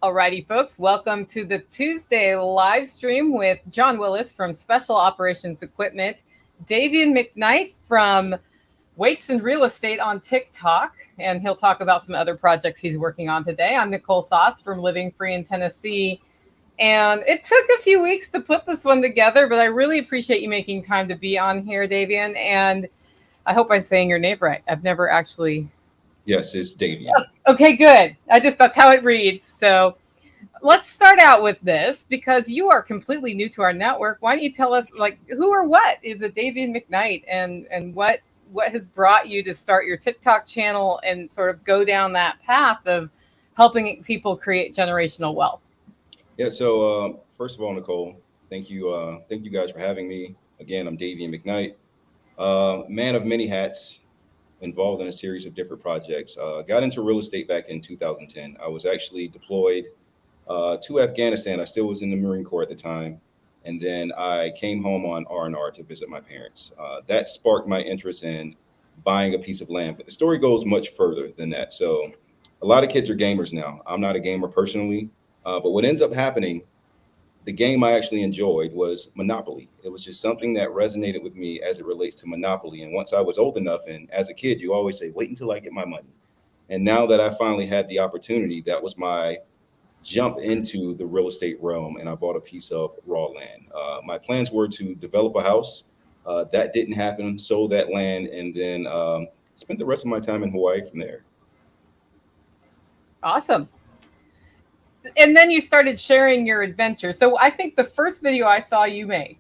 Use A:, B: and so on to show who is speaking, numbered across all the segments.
A: Alrighty, folks, welcome to the Tuesday live stream with John Willis from Special Operations Equipment, Davian McKnight from Weights and Real Estate on TikTok, and he'll talk about some other projects he's working on today. I'm Nicole Sauce from Living Free in Tennessee, and it took a few weeks to put this one together, but I really appreciate you making time to be on here, Davian, and I hope I'm saying your name right. I've never actually...
B: Yes, it's Davian.
A: Okay, good. That's how it reads. So let's start out with this because you are completely new to our network. Why don't you tell us, like, who or what is a Davian McKnight, and what has brought you to start your TikTok channel and sort of go down that path of helping people create generational wealth?
B: Yeah. So first of all, Nicole, thank you guys for having me. Again, I'm Davian McKnight, man of many hats, involved in a series of different projects. Got into real estate back in 2010. I was actually deployed to Afghanistan. I still was in the Marine Corps at the time. And then I came home on R&R to visit my parents. That sparked my interest in buying a piece of land. But the story goes much further than that. So a lot of kids are gamers now. I'm not a gamer personally. But what ends up happening, the game I actually enjoyed was Monopoly. It was just something that resonated with me as it relates to Monopoly. And once I was old enough, and as a kid, you always say, wait until I get my money. And now that I finally had the opportunity, that was my jump into the real estate realm. And I bought a piece of raw land. My plans were to develop a house. That didn't happen. Sold that land and then spent the rest of my time in Hawaii from there.
A: Awesome. And then you started sharing your adventure. So I think the first video I saw you make,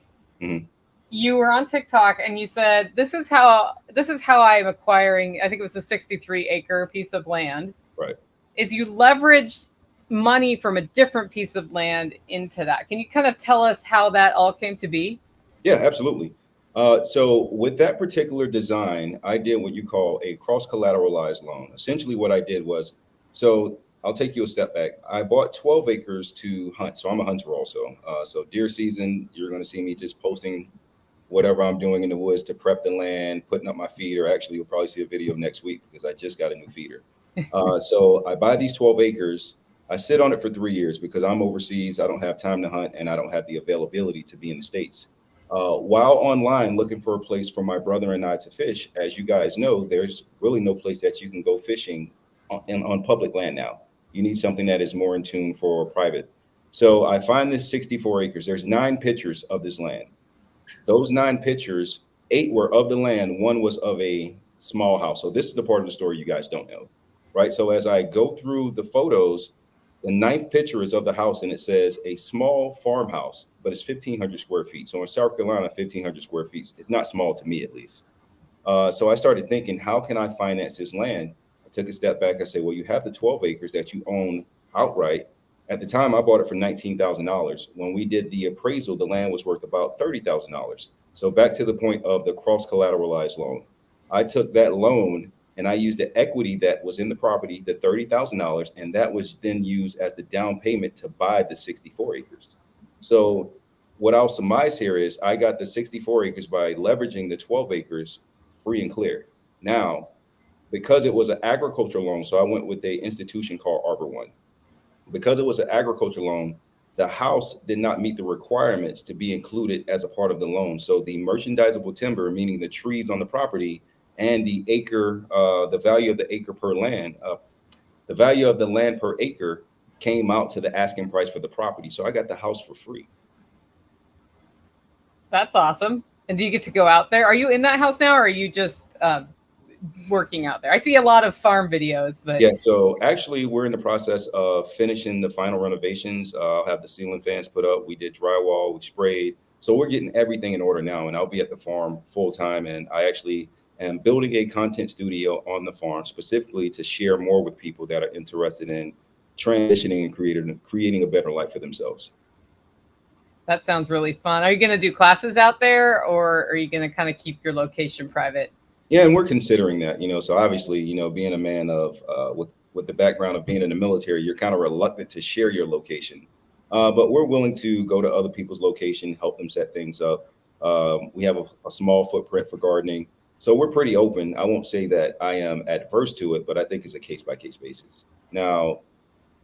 A: you were on TikTok and you said, this is how I'm acquiring, I think it was a 63-acre piece of land.
B: Right.
A: Is you leveraged money from a different piece of land into that. Can you kind of tell us how that all came to be?
B: Yeah, absolutely. So with that particular design, I did what you call a cross-collateralized loan. Essentially what I did was, so I'll take you a step back. I bought 12 acres to hunt. So I'm a hunter also. So deer season, you're going to see me just posting whatever I'm doing in the woods to prep the land, putting up my feeder. Actually, you'll probably see a video next week because I just got a new feeder. So I buy these 12 acres. I sit on it for 3 years because I'm overseas. I don't have time to hunt and I don't have the availability to be in the States. While online looking for a place for my brother and I to fish, as you guys know, there's really no place that you can go fishing on public land now. You need something that is more in tune for private. So I find this 64 acres. There's 9 pictures of this land. Those 9 pictures, 8 were of the land. 1 was of a small house. So this is the part of the story you guys don't know, right? So as I go through the photos, the 9th picture is of the house and it says a small farmhouse, but it's 1,500 square feet. So in South Carolina, 1,500 square feet, it's not small to me at least. So I started thinking, how can I finance this land? Took a step back. I said, well, you have the 12 acres that you own outright. At the time, I bought it for $19,000. When we did the appraisal, the land was worth about $30,000. So back to the point of the cross-collateralized loan. I took that loan and I used the equity that was in the property, the $30,000, and that was then used as the down payment to buy the 64 acres. So what I'll surmise here is I got the 64 acres by leveraging the 12 acres free and clear. Now, because it was an agricultural loan, so I went with an institution called Arbor One. Because it was an agricultural loan, the house did not meet the requirements to be included as a part of the loan. So the merchandisable timber, meaning the trees on the property and the acre, the value of the acre per land, the value of the land per acre came out to the asking price for the property. So I got the house for free.
A: That's awesome. And do you get to go out there? Are you in that house now, or are you just working out there? I see a lot of farm videos, but
B: yeah. So actually, we're in the process of finishing the final renovations. I'll have the ceiling fans put up. We did drywall, we sprayed. So we're getting everything in order now, and I'll be at the farm full time. And I actually am building a content studio on the farm specifically to share more with people that are interested in transitioning and creating a better life for themselves.
A: That sounds really fun. Are you going to do classes out there, or are you going to kind of keep your location private?
B: Yeah, and we're considering that, so obviously, being a man of with the background of being in the military, you're kind of reluctant to share your location. But we're willing to go to other people's location, help them set things up. We have a small footprint for gardening. So we're pretty open. I won't say that I am adverse to it, but I think it's a case-by-case basis. Now,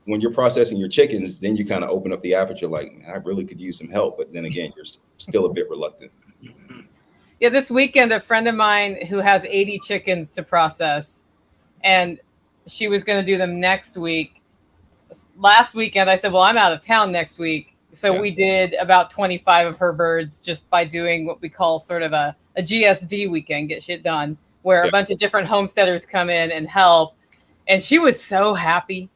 B: when you're processing your chickens, then you kind of open up the aperture like, man, I really could use some help. But then again, you're still a bit reluctant.
A: Yeah, this weekend, a friend of mine who has 80 chickens to process, and she was going to do them next week. Last weekend, I said, well, I'm out of town next week. So we did about 25 of her birds just by doing what we call sort of a GSD weekend, get shit done, where a bunch of different homesteaders come in and help. And she was so happy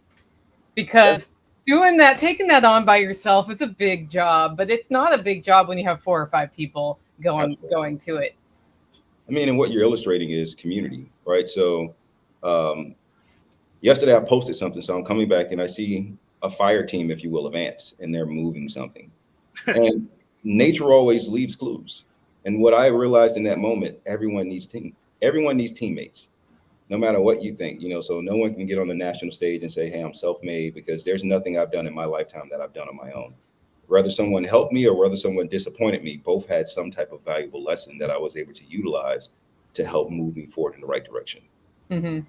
A: because doing that, taking that on by yourself is a big job, but it's not a big job when you have 4 or 5 people going to it.
B: I mean, and what you're illustrating is community, right? So yesterday I posted something, so I'm coming back and I see a fire team, if you will, of ants, and they're moving something. And nature always leaves clues. And what I realized in that moment, everyone needs teammates, no matter what you think, so no one can get on the national stage and say, hey, I'm self-made, because there's nothing I've done in my lifetime that I've done on my own. Whether someone helped me or whether someone disappointed me, both had some type of valuable lesson that I was able to utilize to help move me forward in the right direction.
A: Mm-hmm.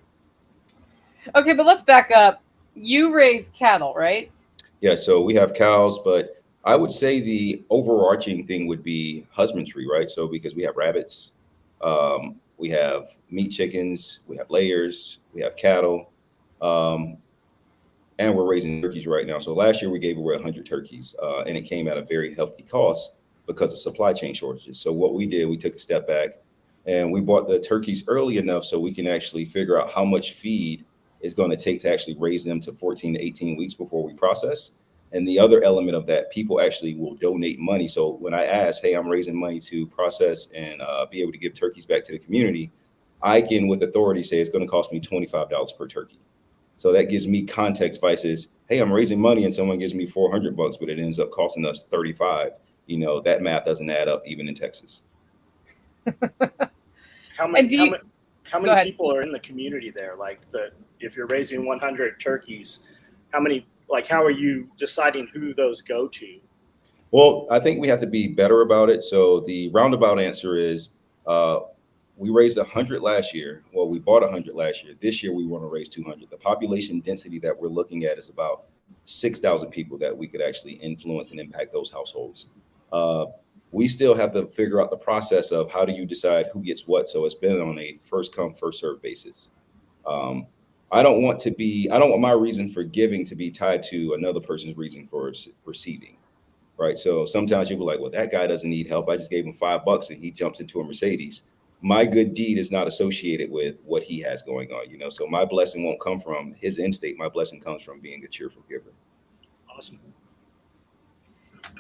A: Okay, but let's back up. You raise cattle, right?
B: Yeah, so we have cows, but I would say the overarching thing would be husbandry, right? So because we have rabbits, we have meat chickens, we have layers, we have cattle, and we're raising turkeys right now. So last year we gave away 100 turkeys, and it came at a very healthy cost because of supply chain shortages. So what we did, we took a step back and we bought the turkeys early enough so we can actually figure out how much feed is going to take to actually raise them to 14 to 18 weeks before we process. And the other element of that, people actually will donate money. So when I ask, hey, I'm raising money to process and be able to give turkeys back to the community, I can with authority say it's going to cost me $25 per turkey. So that gives me context. If I says, hey, I'm raising money and someone gives me $400, but it ends up costing us 35, that math doesn't add up even in Texas.
C: How many people are in the community there? If you're raising 100 turkeys, how are you deciding who those go to?
B: Well, I think we have to be better about it. So the roundabout answer is we raised 100 last year. Well, we bought 100 last year. This year we want to raise 200. The population density that we're looking at is about 6,000 people that we could actually influence and impact those households. We still have to figure out the process of how do you decide who gets what. So it's been on a first come, first serve basis. I don't want my reason for giving to be tied to another person's reason for receiving, right? So sometimes you'll be like, well, that guy doesn't need help. I just gave him $5 and he jumps into a Mercedes. My good deed is not associated with what he has going on, so my blessing won't come from his end state. My blessing comes from being a cheerful giver.
C: Awesome.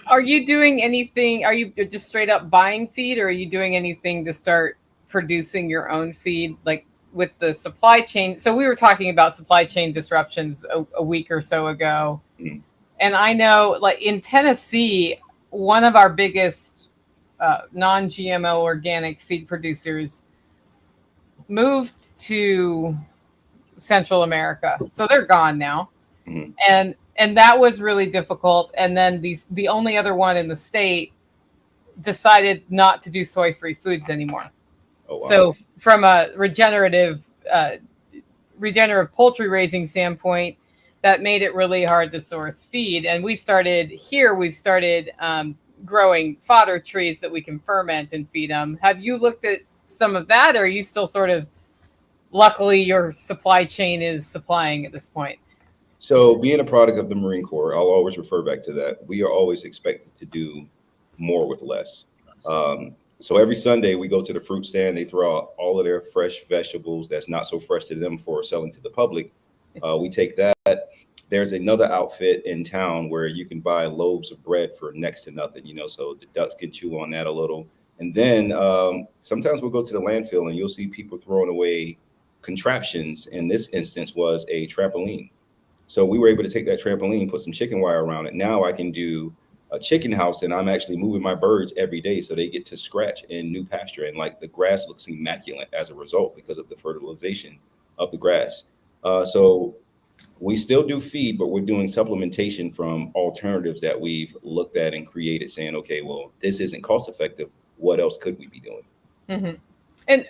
A: Are you doing anything? Are you just straight up buying feed, or are you doing anything to start producing your own feed, like with the supply chain? So we were talking about supply chain disruptions a week or so ago. Mm-hmm. And I know, like in Tennessee, one of our biggest non-GMO organic feed producers moved to Central America. So they're gone now. Mm-hmm. And that was really difficult. And then the only other one in the state decided not to do soy-free foods anymore. Oh, wow. So from a regenerative poultry raising standpoint, that made it really hard to source feed. And we've started growing fodder trees that we can ferment and feed them. Have you looked at some of that, or are you still sort of, luckily your supply chain is supplying at this point?
B: So being a product of the Marine Corps, I'll always refer back to that. We are always expected to do more with less. So every Sunday we go to the fruit stand, they throw out all of their fresh vegetables that's not so fresh to them for selling to the public. We take that. There's another outfit in town where you can buy loaves of bread for next to nothing, so the ducks can chew on that a little. And then sometimes we'll go to the landfill and you'll see people throwing away contraptions. In this instance was a trampoline. So we were able to take that trampoline, put some chicken wire around it. Now I can do a chicken house, and I'm actually moving my birds every day so they get to scratch in new pasture. And the grass looks immaculate as a result because of the fertilization of the grass. So we still do feed, but we're doing supplementation from alternatives that we've looked at and created, saying, okay, well, this isn't cost effective. What else could we be doing?
A: Mm-hmm. And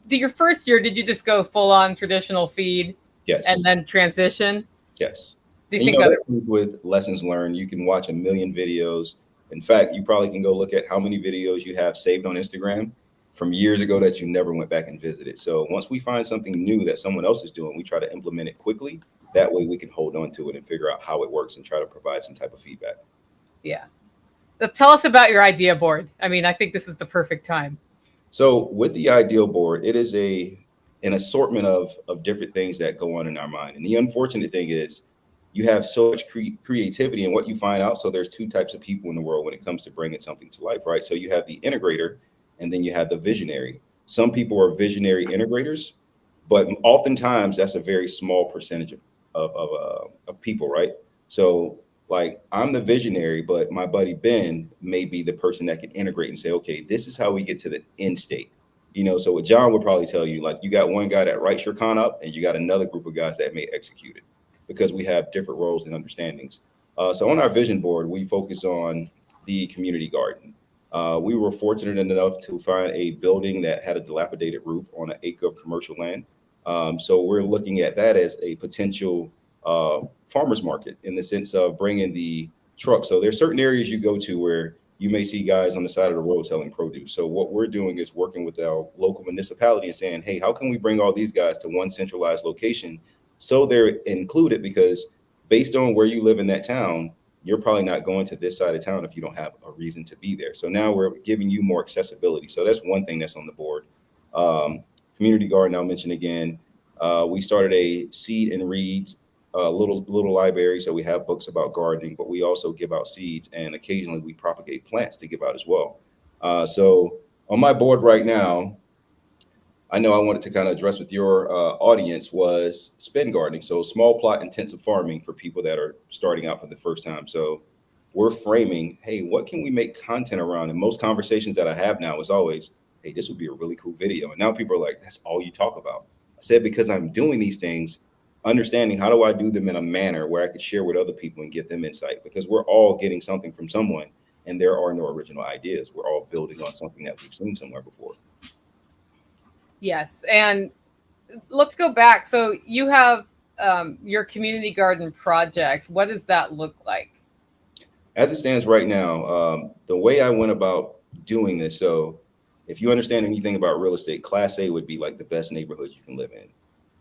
A: your first year, did you just go full on traditional feed?
B: Yes.
A: And then transition?
B: Yes.
A: Do you
B: And,
A: think
B: that comes with lessons learned. You can watch a million videos. In fact, you probably can go look at how many videos you have saved on Instagram from years ago that you never went back and visited. So once we find something new that someone else is doing, we try to implement it quickly. That way we can hold on to it and figure out how it works and try to provide some type of feedback.
A: Yeah. Tell us about your idea board. I mean, I think this is the perfect time.
B: So with the ideal board, it is an assortment of different things that go on in our mind. And the unfortunate thing is you have so much creativity in what you find out. So there's two types of people in the world when it comes to bringing something to life, right? So you have the integrator and then you have the visionary. Some people are visionary integrators, but oftentimes that's a very small percentage of people, right? So like I'm the visionary, but my buddy Ben may be the person that can integrate and say, okay, this is how we get to the end state. So what John would probably tell you, like you got one guy that writes your con up and you got another group of guys that may execute it because we have different roles and understandings. So on our vision board, we focus on the community garden. We were fortunate enough to find a building that had a dilapidated roof on an acre of commercial land. So we're looking at that as a potential farmers market in the sense of bringing the truck. So there's certain areas you go to where you may see guys on the side of the road selling produce. So what we're doing is working with our local municipality and saying, hey, how can we bring all these guys to one centralized location so they're included? Because based on where you live in that town, you're probably not going to this side of town if you don't have a reason to be there. So now we're giving you more accessibility. So that's one thing that's on the board. Community garden, I'll mention again. We started a seed and reads little library. So we have books about gardening, but we also give out seeds and occasionally we propagate plants to give out as well. So on my board right now, I know I wanted to kind of address with your audience was spin gardening. So small plot intensive farming for people that are starting out for the first time. So we're framing, hey, what can we make content around? And most conversations that I have now is always, hey, this would be a really cool video. And now people are like, that's all you talk about. I said, because I'm doing these things, understanding how do I do them in a manner where I could share with other people and get them insight, because we're all getting something from someone and there are no original ideas. We're all building on something that we've seen somewhere before.
A: Yes. And let's go back. So you have your community garden project. What does that look like?
B: As it stands right now, the way I went about doing this, so if you understand anything about real estate, Class A would be like the best neighborhood you can live in.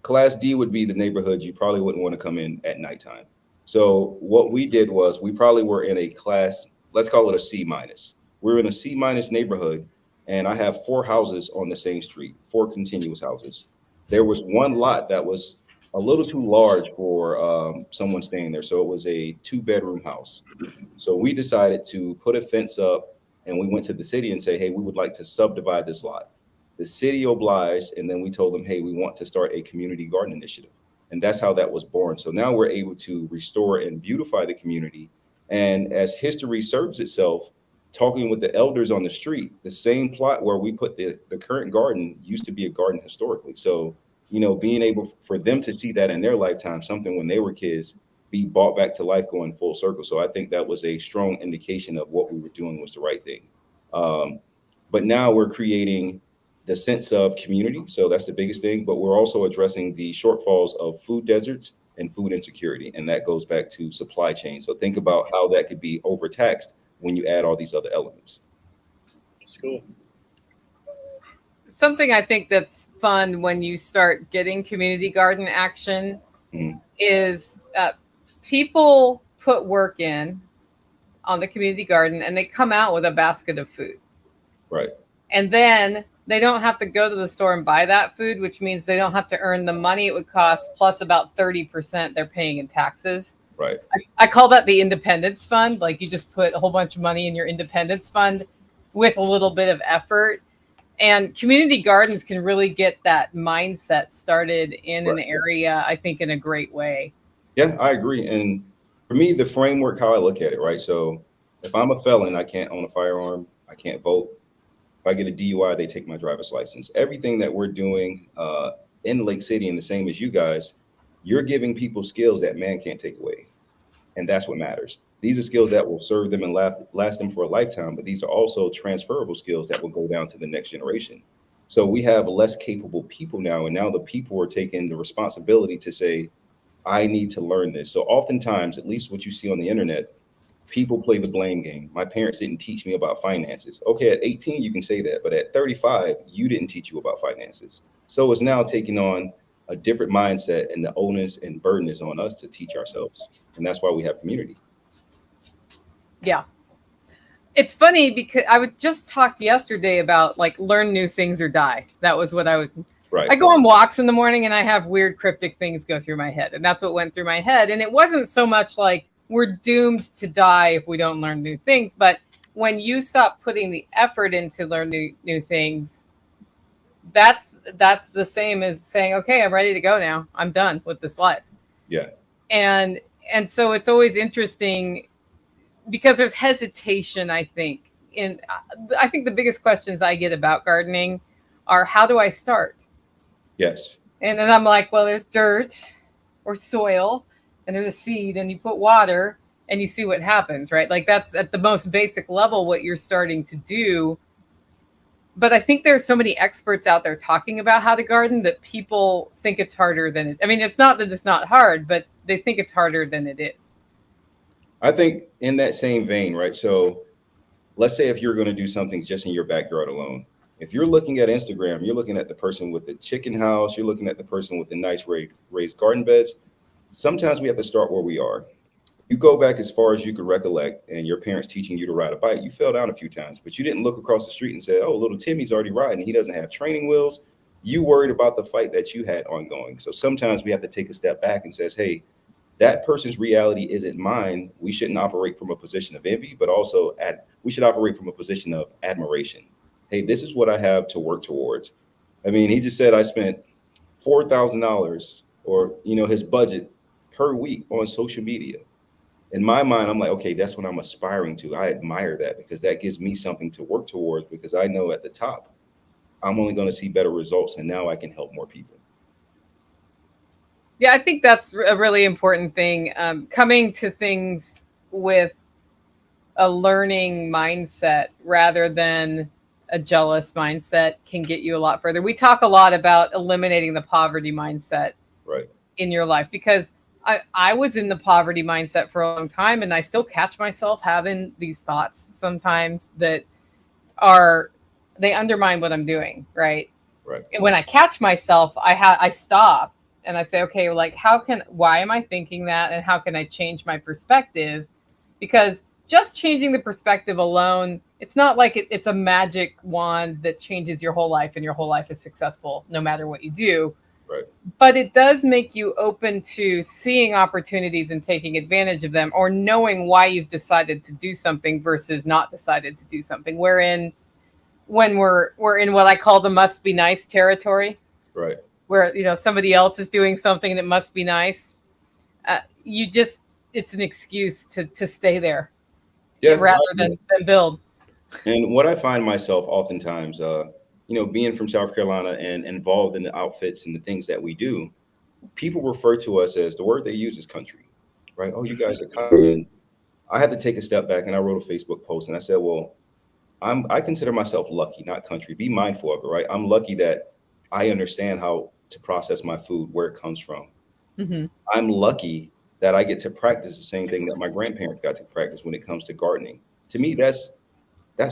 B: Class D would be the neighborhood you probably wouldn't want to come in at nighttime. So what we did was we probably were in a class, let's call it a C minus. We're in a C minus neighborhood, and I have 4 houses on the same street, 4 continuous houses. There was one lot that was a little too large for someone staying there. So it was a 2-bedroom house. So we decided to put a fence up and we went to the city and say, hey, we would like to subdivide this lot. The city obliged, and then we told them, hey, we want to start a community garden initiative. And that's how that was born. So now we're able to restore and beautify the community. And as history serves itself, talking with the elders on the street, the same plot where we put the current garden used to be a garden historically. So, being able for them to see that in their lifetime, something when they were kids, be brought back to life going full circle. So I think that was a strong indication of what we were doing was the right thing. But now we're creating the sense of community. So that's the biggest thing. But we're also addressing the shortfalls of food deserts and food insecurity. And that goes back to supply chain. So think about how that could be overtaxed when you add all these other elements.
C: That's cool.
A: Something I think that's fun when you start getting community garden action is people put work in on the community garden and they come out with a basket of food.
B: Right.
A: And then they don't have to go to the store and buy that food, which means they don't have to earn the money it would cost plus about 30% they're paying in taxes.
B: Right.
A: I call that the independence fund. Like you just put a whole bunch of money in your independence fund with a little bit of effort. And community gardens can really get that mindset started in an area, I think, in a great way.
B: Yeah, I agree. And for me, the framework, how I look at it, right? So if I'm a felon, I can't own a firearm. I can't vote. If I get a DUI, they take my driver's license. Everything that we're doing in Lake City, and the same as you guys, you're giving people skills that man can't take away. And that's what matters. These are skills that will serve them and last them for a lifetime, but these are also transferable skills that will go down to the next generation. So we have less capable people now, and now the people are taking the responsibility to say, I need to learn this. So oftentimes, at least what you see on the internet, people play the blame game. My parents didn't teach me about finances. Okay, at 18, you can say that, but at 35, you didn't teach you about finances. So it's now taking on a different mindset, and the onus and burden is on us to teach ourselves. And that's why we have community.
A: Yeah. It's funny because I would just talk yesterday about like learn new things or die. That was what I was.
B: Right.
A: I go on walks in the morning and I have weird cryptic things go through my head. And that's what went through my head. And it wasn't so much like we're doomed to die if we don't learn new things. But when you stop putting the effort into learn new things, that's the same as saying, okay, I'm ready to go now. I'm done with this life.
B: Yeah.
A: And so it's always interesting because there's hesitation, I think. I think the biggest questions I get about gardening are, how do I start?
B: Yes.
A: And then I'm like, well, there's dirt or soil and there's a seed and you put water and you see what happens, right? Like that's at the most basic level what you're starting to do. But I think there's so many experts out there talking about how to garden that people think it's harder than it. I mean, it's not that it's not hard, but they think it's harder than it is.
B: I think in that same vein, right? So let's say if you're going to do something just in your backyard alone, if you're looking at Instagram, you're looking at the person with the chicken house, you're looking at the person with the nice raised garden beds. Sometimes we have to start where we are. You go back as far as you could recollect, and your parents teaching you to ride a bike, you fell down a few times, but you didn't look across the street and say, oh, little Timmy's already riding. He doesn't have training wheels. You worried about the fight that you had ongoing. So sometimes we have to take a step back and says, hey, that person's reality isn't mine. We shouldn't operate from a position of envy, but also we should operate from a position of admiration. Hey, this is what I have to work towards. I mean, he just said I spent $4,000 or, his budget per week on social media. In my mind, I'm like, okay, that's what I'm aspiring to. I admire that because that gives me something to work towards, because I know at the top, I'm only going to see better results, and now I can help more people.
A: Yeah, I think that's a really important thing. Coming to things with a learning mindset rather than a jealous mindset can get you a lot further. We talk a lot about eliminating the poverty mindset in your life, because I was in the poverty mindset for a long time, and I still catch myself having these thoughts sometimes that they undermine what I'm doing, right?
B: Right.
A: And when I catch myself, I stop. And I say, okay, like, why am I thinking that? And how can I change my perspective? Because just changing the perspective alone, it's not like it's a magic wand that changes your whole life and your whole life is successful no matter what you do.
B: Right.
A: But it does make you open to seeing opportunities and taking advantage of them, or knowing why you've decided to do something versus not decided to do something. When we're in what I call the must be nice territory.
B: Right.
A: Where, somebody else is doing something that must be nice. It's an excuse to stay there, rather than build.
B: And what I find myself oftentimes, being from South Carolina and involved in the outfits and the things that we do, people refer to us as, the word they use is country, right? Oh, you guys are country. And I had to take a step back, and I wrote a Facebook post, and I said, well, I consider myself lucky, not country. Be mindful of it, right? I'm lucky that I understand how to process my food, where it comes from.
A: Mm-hmm.
B: I'm lucky that I get to practice the same thing that my grandparents got to practice when it comes to gardening. To me, that's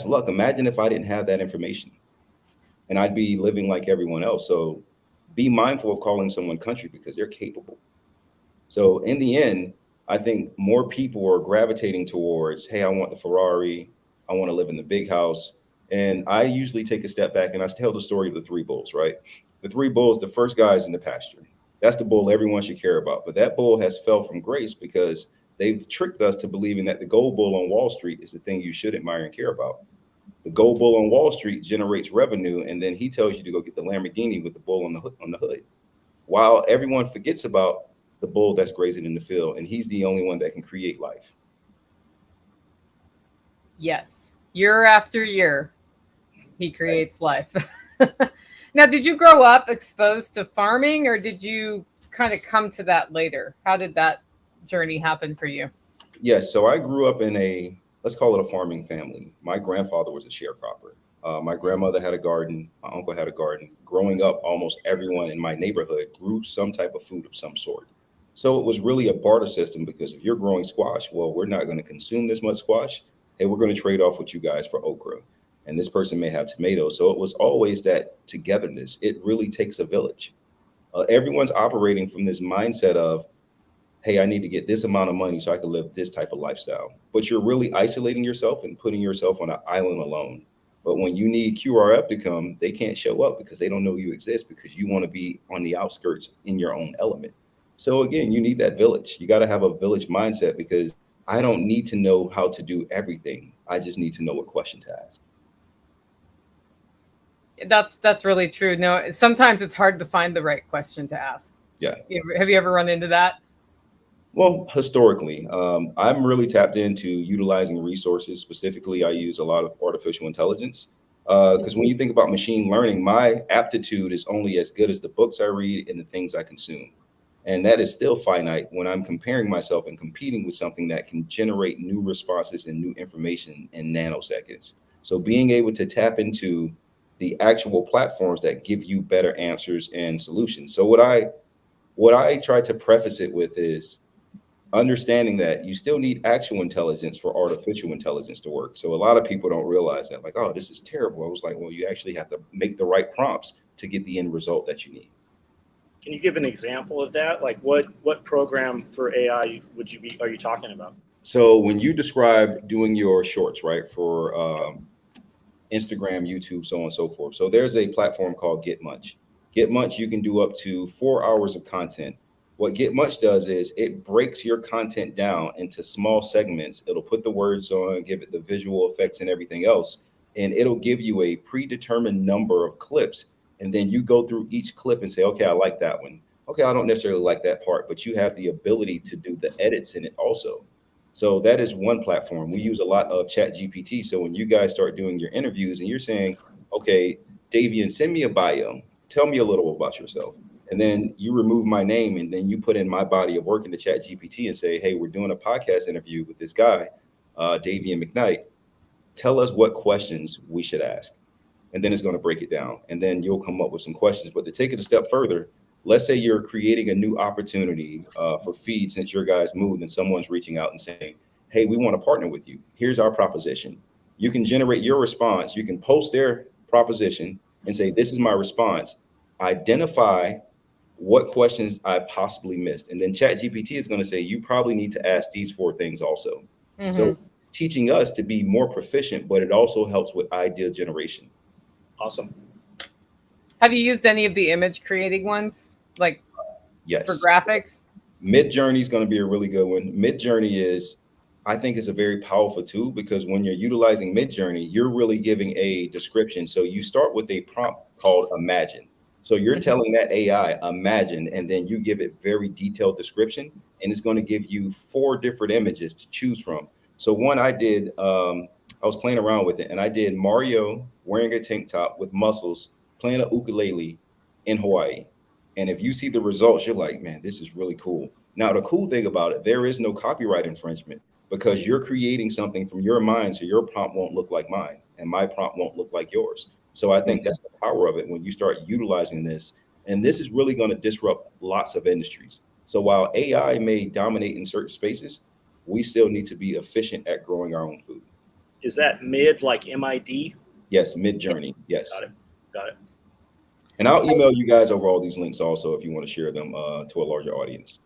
B: luck. Imagine if I didn't have that information, and I'd be living like everyone else. So be mindful of calling someone country, because they're capable. So in the end, I think more people are gravitating towards, hey, I want the Ferrari. I want to live in the big house. And I usually take a step back and I tell the story of the three bulls, right? The three bulls, the first guy is in the pasture. That's the bull everyone should care about. But that bull has fell from grace because they've tricked us to believing that the gold bull on Wall Street is the thing you should admire and care about. The gold bull on Wall Street generates revenue, and then he tells you to go get the Lamborghini with the bull on the hood, while everyone forgets about the bull that's grazing in the field, and he's the only one that can create life.
A: Yes, year after year, he creates life. Now, did you grow up exposed to farming, or did you kind of come to that later? How did that journey happen for you?
B: Yes, so I grew up in let's call it a farming family. My grandfather was a sharecropper. My grandmother had a garden. My uncle had a garden. Growing up, almost everyone in my neighborhood grew some type of food of some sort. So it was really a barter system because if you're growing squash, well, we're not going to consume this much squash. Hey, we're going to trade off with you guys for okra. And this person may have tomatoes. So it was always that togetherness. It really takes a village. Everyone's operating from this mindset of, hey, I need to get this amount of money so I can live this type of lifestyle. But you're really isolating yourself and putting yourself on an island alone. But when you need QRF to come, they can't show up because they don't know you exist because you want to be on the outskirts in your own element. So again, you need that village. You got to have a village mindset because I don't need to know how to do everything. I just need to know what question to ask.
A: That's really true. No, sometimes it's hard to find the right question to ask.
B: Yeah.
A: Have you ever run into that?
B: Well, historically, I'm really tapped into utilizing resources. Specifically, I use a lot of artificial intelligence because when you think about machine learning, my aptitude is only as good as the books I read and the things I consume. And that is still finite when I'm comparing myself and competing with something that can generate new responses and new information in nanoseconds. So being able to tap into the actual platforms that give you better answers and solutions. So what I try to preface it with is understanding that you still need actual intelligence for artificial intelligence to work. So a lot of people don't realize that, like, oh, this is terrible. I was like, well, you actually have to make the right prompts to get the end result that you need.
C: Can you give an example of that? Like what program for AI are you talking about?
B: So when you describe doing your shorts, right, for Instagram, YouTube, so on and so forth. So there's a platform called GetMuch. GetMuch, you can do up to 4 hours of content. What GetMuch does is it breaks your content down into small segments. It'll put the words on, give it the visual effects and everything else, and it'll give you a predetermined number of clips. And then you go through each clip and say, okay, I like that one. Okay, I don't necessarily like that part, but you have the ability to do the edits in it also. So that is one platform. We use a lot of ChatGPT. So when you guys start doing your interviews and you're saying, okay, Davian, send me a bio. Tell me a little about yourself. And then you remove my name and then you put in my body of work into ChatGPT and say, hey, we're doing a podcast interview with this guy, Davian McKnight. Tell us what questions we should ask. And then it's going to break it down. And then you'll come up with some questions. But to take it a step further, let's say you're creating a new opportunity for feed since your guys moved and someone's reaching out and saying, hey, we want to partner with you. Here's our proposition. You can generate your response. You can post their proposition and say, this is my response. Identify what questions I possibly missed. And then ChatGPT is going to say, you probably need to ask these 4 things also. Mm-hmm. So teaching us to be more proficient, but it also helps with idea generation.
C: Awesome.
A: Have you used any of the image creating ones, like
B: yes,
A: for graphics?
B: Midjourney is going to be a really good one. Midjourney is, I think, is a very powerful tool because when you're utilizing Midjourney, you're really giving a description. So you start with a prompt called imagine. So you're telling that AI imagine, and then you give it very detailed description, and it's going to give you 4 different images to choose from. So one I did, I was playing around with it, and I did Mario wearing a tank top with muscles, playing a ukulele in Hawaii. And if you see the results, you're like, man, this is really cool. Now, the cool thing about it, there is no copyright infringement because you're creating something from your mind. So your prompt won't look like mine and my prompt won't look like yours. So I think that's the power of it when you start utilizing this. And this is really going to disrupt lots of industries. So while AI may dominate in certain spaces, we still need to be efficient at growing our own food.
C: Is that mid like MID?
B: Yes, Midjourney. Yes.
C: Got it.
B: And I'll email you guys over all these links also if you want to share them to a larger audience.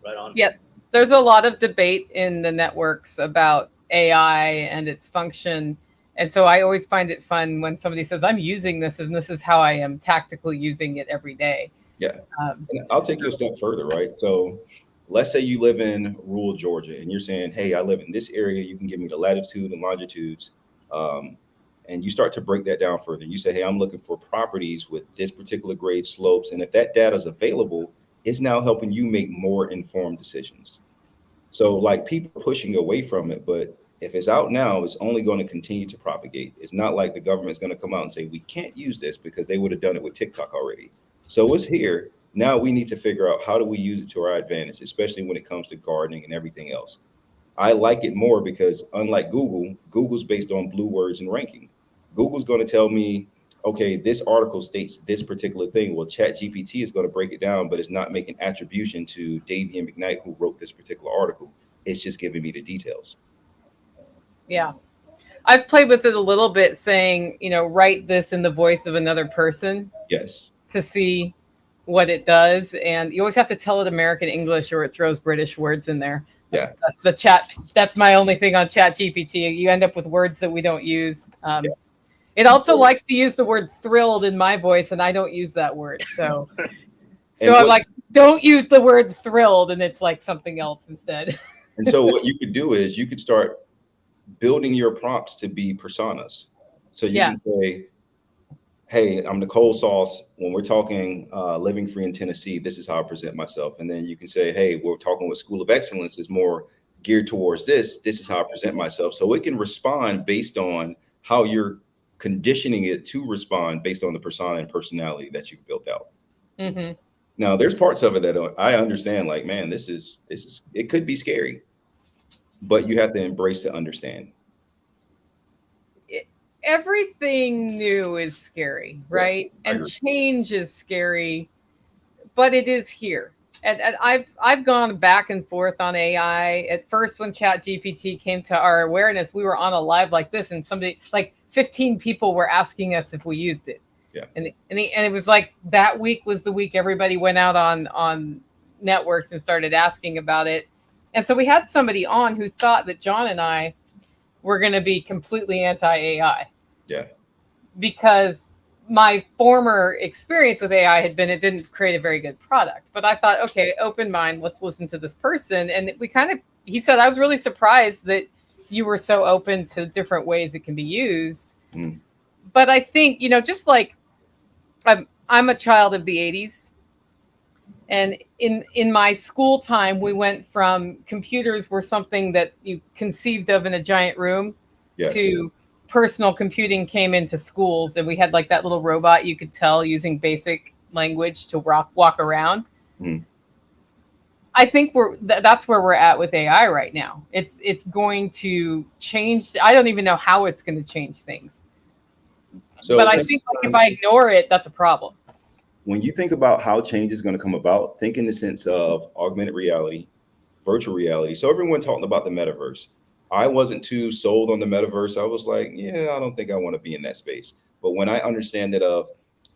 C: Right on.
A: Yep. There's a lot of debate in the networks about AI and its function. And so I always find it fun when somebody says, I'm using this and this is how I am tactically using it every day.
B: Yeah. And I'll take you a step further, right? So let's say you live in rural Georgia and you're saying, hey, I live in this area. You can give me the latitude and longitudes. And you start to break that down further. You say, hey, I'm looking for properties with this particular grade slopes. And if that data is available, it's now helping you make more informed decisions. So like people are pushing away from it, but if it's out now, it's only going to continue to propagate. It's not like the government's going to come out and say, we can't use this because they would have done it with TikTok already. So it's here. Now we need to figure out how do we use it to our advantage, especially when it comes to gardening and everything else. I like it more because unlike Google, Google's based on blue words and ranking. Google's going to tell me, okay, this article states this particular thing. Well, ChatGPT is going to break it down, but it's not making attribution to Davian McKnight, who wrote this particular article. It's just giving me the details.
A: Yeah. I've played with it a little bit, saying, write this in the voice of another person.
B: Yes.
A: To see what it does. And you always have to tell it American English or it throws British words in there. That's the chat. That's my only thing on ChatGPT. You end up with words that we don't use. It also likes to use the word thrilled in my voice, and I don't use that word. So I'm like, don't use the word thrilled, and it's like something else instead.
B: And so what you could do is you could start building your prompts to be personas. So you can say, hey, I'm Nicole Sauce. When we're talking living free in Tennessee, this is how I present myself. And then you can say, hey, we're talking with School of Excellence is more geared towards this. This is how I present myself. So it can respond based on how you're conditioning it to respond based on the persona and personality that you've built out.
A: Mm-hmm.
B: Now, there's parts of it that I understand, like, man, this is it could be scary, but you have to embrace to understand.
A: Everything new is scary, right? And change is scary, but it is here. And I've gone back and forth on AI. At first, when ChatGPT came to our awareness, we were on a live like this, and somebody, like 15 people, were asking us if we used it.
B: Yeah.
A: And it was like that week was the week everybody went out on networks and started asking about it. And so we had somebody on who thought that John and I were going to be completely anti-AI.
B: Yeah.
A: Because my former experience with AI had been it didn't create a very good product. But I thought, okay, open mind, let's listen to this person. And he said, I was really surprised that you were so open to different ways it can be used.
B: Mm.
A: But I think, just like I'm a child of the 80s. And in my school time, we went from computers were something that you conceived of in a giant room to personal computing came into schools. And we had like that little robot you could tell using basic language to walk around. Mm. I think that's where we're at with AI right now. It's going to change. I don't even know how it's going to change things. But I think if I ignore it, that's a problem.
B: When you think about how change is going to come about, think in the sense of augmented reality, virtual reality. So everyone talking about the metaverse. I wasn't too sold on the metaverse. I was like, I don't think I want to be in that space. But when I understand that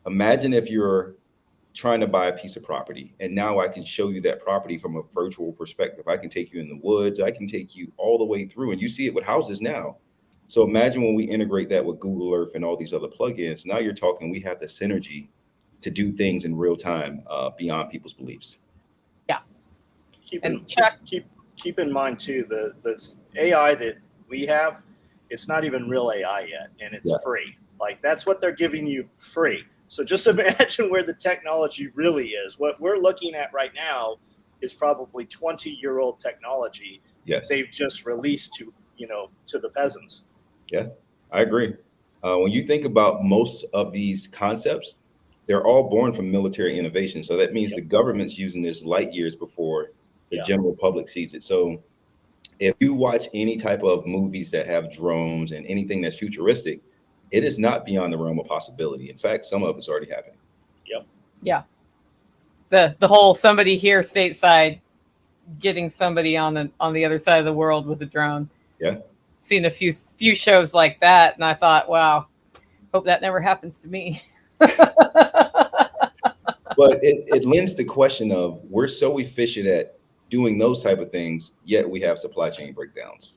B: imagine if you're trying to buy a piece of property, and now I can show you that property from a virtual perspective. I can take you in the woods. I can take you all the way through, and you see it with houses now. So imagine when we integrate that with Google Earth and all these other plugins. Now you're talking, we have the synergy to do things in real time beyond people's beliefs.
A: Yeah.
C: Keep in mind too, the AI that we have, it's not even real AI yet, and it's free. Like that's what they're giving you free. So just imagine where the technology really is. What we're looking at right now is probably 20-year-old technology.
B: Yes.
C: They've just released to the peasants.
B: Yeah, I agree. When you think about most of these concepts, they're all born from military innovation. So that means the government's using this light years before the general public sees it. So if you watch any type of movies that have drones and anything that's futuristic, it is not beyond the realm of possibility. In fact, some of it's already happening.
C: Yep.
A: Yeah. The whole somebody here stateside getting somebody on the other side of the world with a drone.
B: Yeah.
A: Seen a few shows like that, and I thought, wow, hope that never happens to me.
B: But it lends the question of we're so efficient at doing those type of things, yet we have supply chain breakdowns.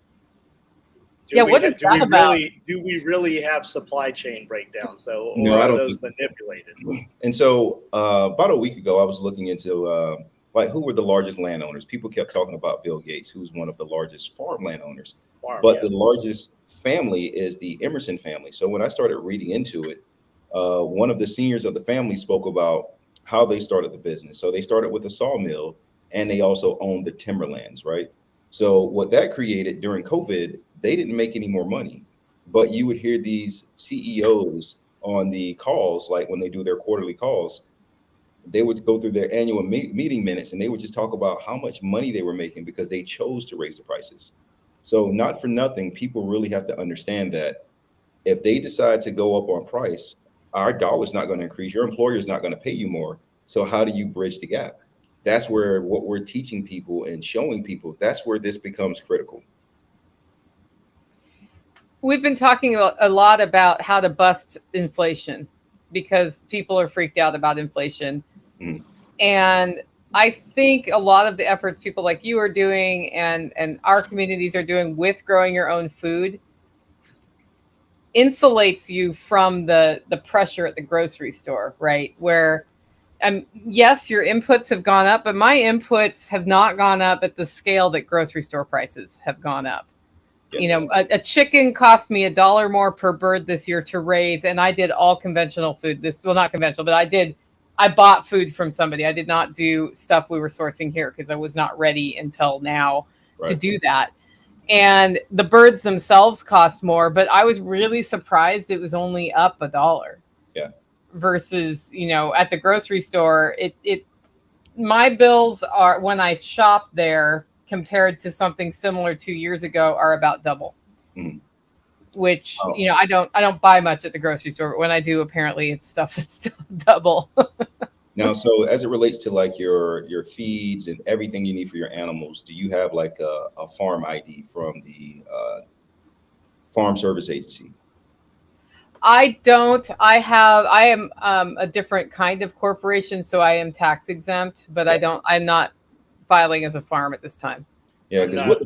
A: What is that about?
C: Do we really have supply chain breakdowns though, or
B: No,
C: are those manipulated?
B: And so about a week ago, I was looking into who were the largest landowners. People kept talking about Bill Gates, who's one of the largest farm landowners. The largest family is the Emerson family. So when I started reading into it, one of the seniors of the family spoke about how they started the business. So they started with a sawmill, and they also owned the timberlands, right? So what that created during COVID, they didn't make any more money, but you would hear these CEOs on the calls, like when they do their quarterly calls, they would go through their annual meeting minutes, and they would just talk about how much money they were making because they chose to raise the prices. So not for nothing, people really have to understand that if they decide to go up on price, our dollar's not going to increase. Your employer is not going to pay you more. So how do you bridge the gap? That's where what we're teaching people and showing people, that's where this becomes critical.
A: We've been talking a lot about how to bust inflation because people are freaked out about inflation.
B: Mm.
A: And I think a lot of the efforts people like you are doing and our communities are doing with growing your own food insulates you from the pressure at the grocery store, right? Where yes, your inputs have gone up, but my inputs have not gone up at the scale that grocery store prices have gone up.
B: Yes.
A: You know, a chicken cost me $1 more per bird this year to raise, and I did all conventional food. Not conventional, but I bought food from somebody. I did not do stuff we were sourcing here because I was not ready until now to do that. And the birds themselves cost more, but I was really surprised it was only up $1.
B: Yeah.
A: Versus, at the grocery store, my bills are, when I shop there compared to something similar 2 years ago, are about double.
B: Mm-hmm.
A: Which, I don't buy much at the grocery store, but when I do, apparently it's stuff that's still double.
B: Now, so as it relates to like your feeds and everything you need for your animals, do you have like a farm ID from the Farm Service Agency?
A: I don't. I am a different kind of corporation, so I am tax exempt, but I'm not filing as a farm at this time.
B: Yeah, because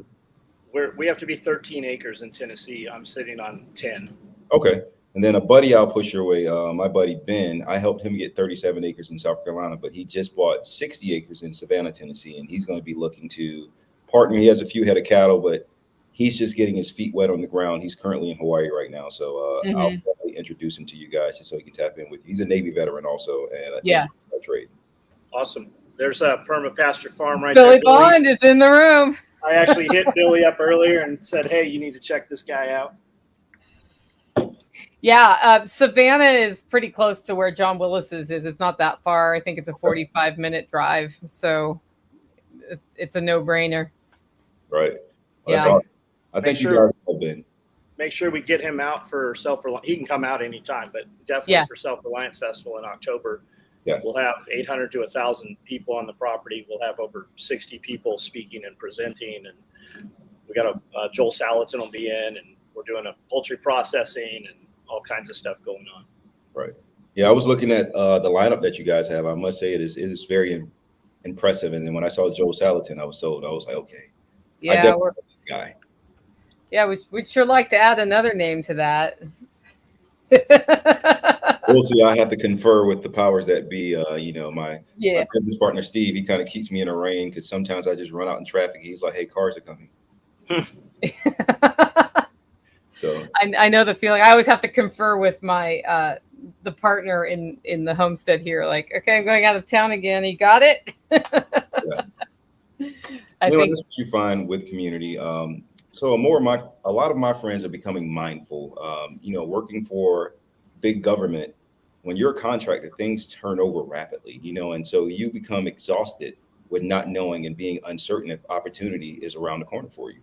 C: we have to be 13 acres in Tennessee. I'm sitting on 10.
B: Okay. And then a buddy I'll push your way, my buddy Ben, I helped him get 37 acres in South Carolina, but he just bought 60 acres in Savannah, Tennessee, and he's going to be looking to partner. He has a few head of cattle, but he's just getting his feet wet on the ground. He's currently in Hawaii right now, so I'll definitely introduce him to you guys just so he can tap in with you. He's a Navy veteran also, and I think trade.
C: Awesome. There's a perma-pasture farm right
A: Billy
C: there. Billy
A: Bond is in the room.
C: I actually hit Billy up earlier and said, hey, you need to check this guy out.
A: Yeah, Savannah is pretty close to where John Willis's is. It's not that far. I think it's a 45-minute drive, so it's a no-brainer.
B: Right. Well, that's awesome. I think you guys have been.
C: Make sure we get him out for Self-Reliance. He can come out anytime, but definitely for Self-Reliance Festival in October.
B: Yeah.
C: We'll have 800 to 1,000 people on the property. We'll have over 60 people speaking and presenting, and we got Joel Salatin will be in, and we're doing a poultry processing and all kinds of stuff going on.
B: Right. Yeah, I was looking at the lineup that you guys have. I must say it is very impressive. And then when I saw Joel Salatin, I was sold. I was like, okay.
A: Yeah,
B: we're this guy.
A: Yeah, we'd sure like to add another name to that.
B: We'll see. I have to confer with the powers that be. My business partner Steve, he kind of keeps me in the rain because sometimes I just run out in traffic. He's like, "Hey, cars are coming." So
A: I know the feeling. I always have to confer with my the partner in the homestead here. Like, okay, I'm going out of town again. You got it? I think
B: that's what you find with community. So a lot of my friends are becoming mindful. Working for big government, when you're a contractor, things turn over rapidly, and so you become exhausted with not knowing and being uncertain if opportunity is around the corner for you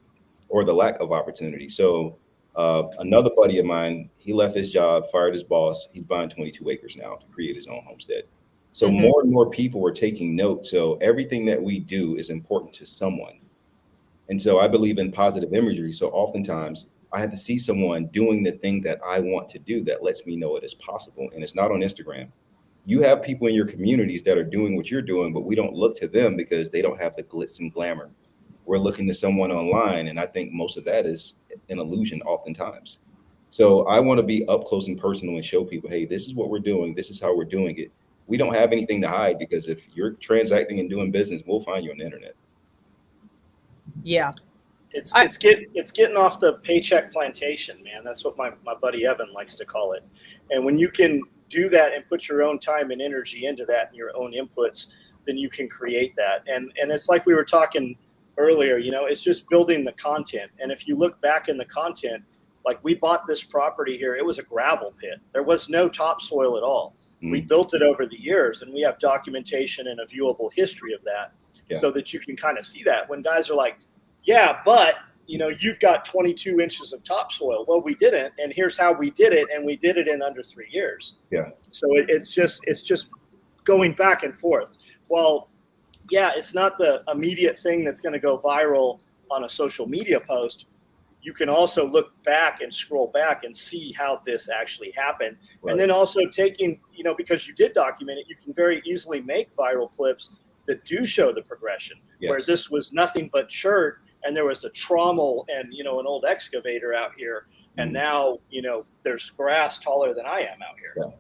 B: or the lack of opportunity. So another buddy of mine, he left his job, fired his boss. He's buying 22 acres now to create his own homestead. So more and more people are taking note. So everything that we do is important to someone. And so I believe in positive imagery. So oftentimes I have to see someone doing the thing that I want to do that lets me know it is possible. And it's not on Instagram. You have people in your communities that are doing what you're doing, but we don't look to them because they don't have the glitz and glamour. We're looking to someone online. And I think most of that is an illusion oftentimes. So I want to be up close and personal and show people, hey, this is what we're doing. This is how we're doing it. We don't have anything to hide because if you're transacting and doing business, we'll find you on the internet.
A: Yeah.
C: It's getting off the paycheck plantation, man. That's what my buddy Evan likes to call it. And when you can do that and put your own time and energy into that and your own inputs, then you can create that. And it's like we were talking earlier, it's just building the content. And if you look back in the content, like we bought this property here, it was a gravel pit. There was no topsoil at all. We built it over the years, and we have documentation and a viewable history of that so that you can kind of see that when guys are like, yeah, but you've got 22 inches of topsoil. Well, we didn't, and here's how we did it, and we did it in under 3 years.
B: Yeah.
C: So it's just going back and forth. Well, yeah, it's not the immediate thing that's going to go viral on a social media post. You can also look back and scroll back and see how this actually happened. Right. And then also taking, because you did document it, you can very easily make viral clips that do show the progression, where this was nothing but chert, and there was a trommel and, an old excavator out here. And now, there's grass taller than I am out here.
B: Yeah.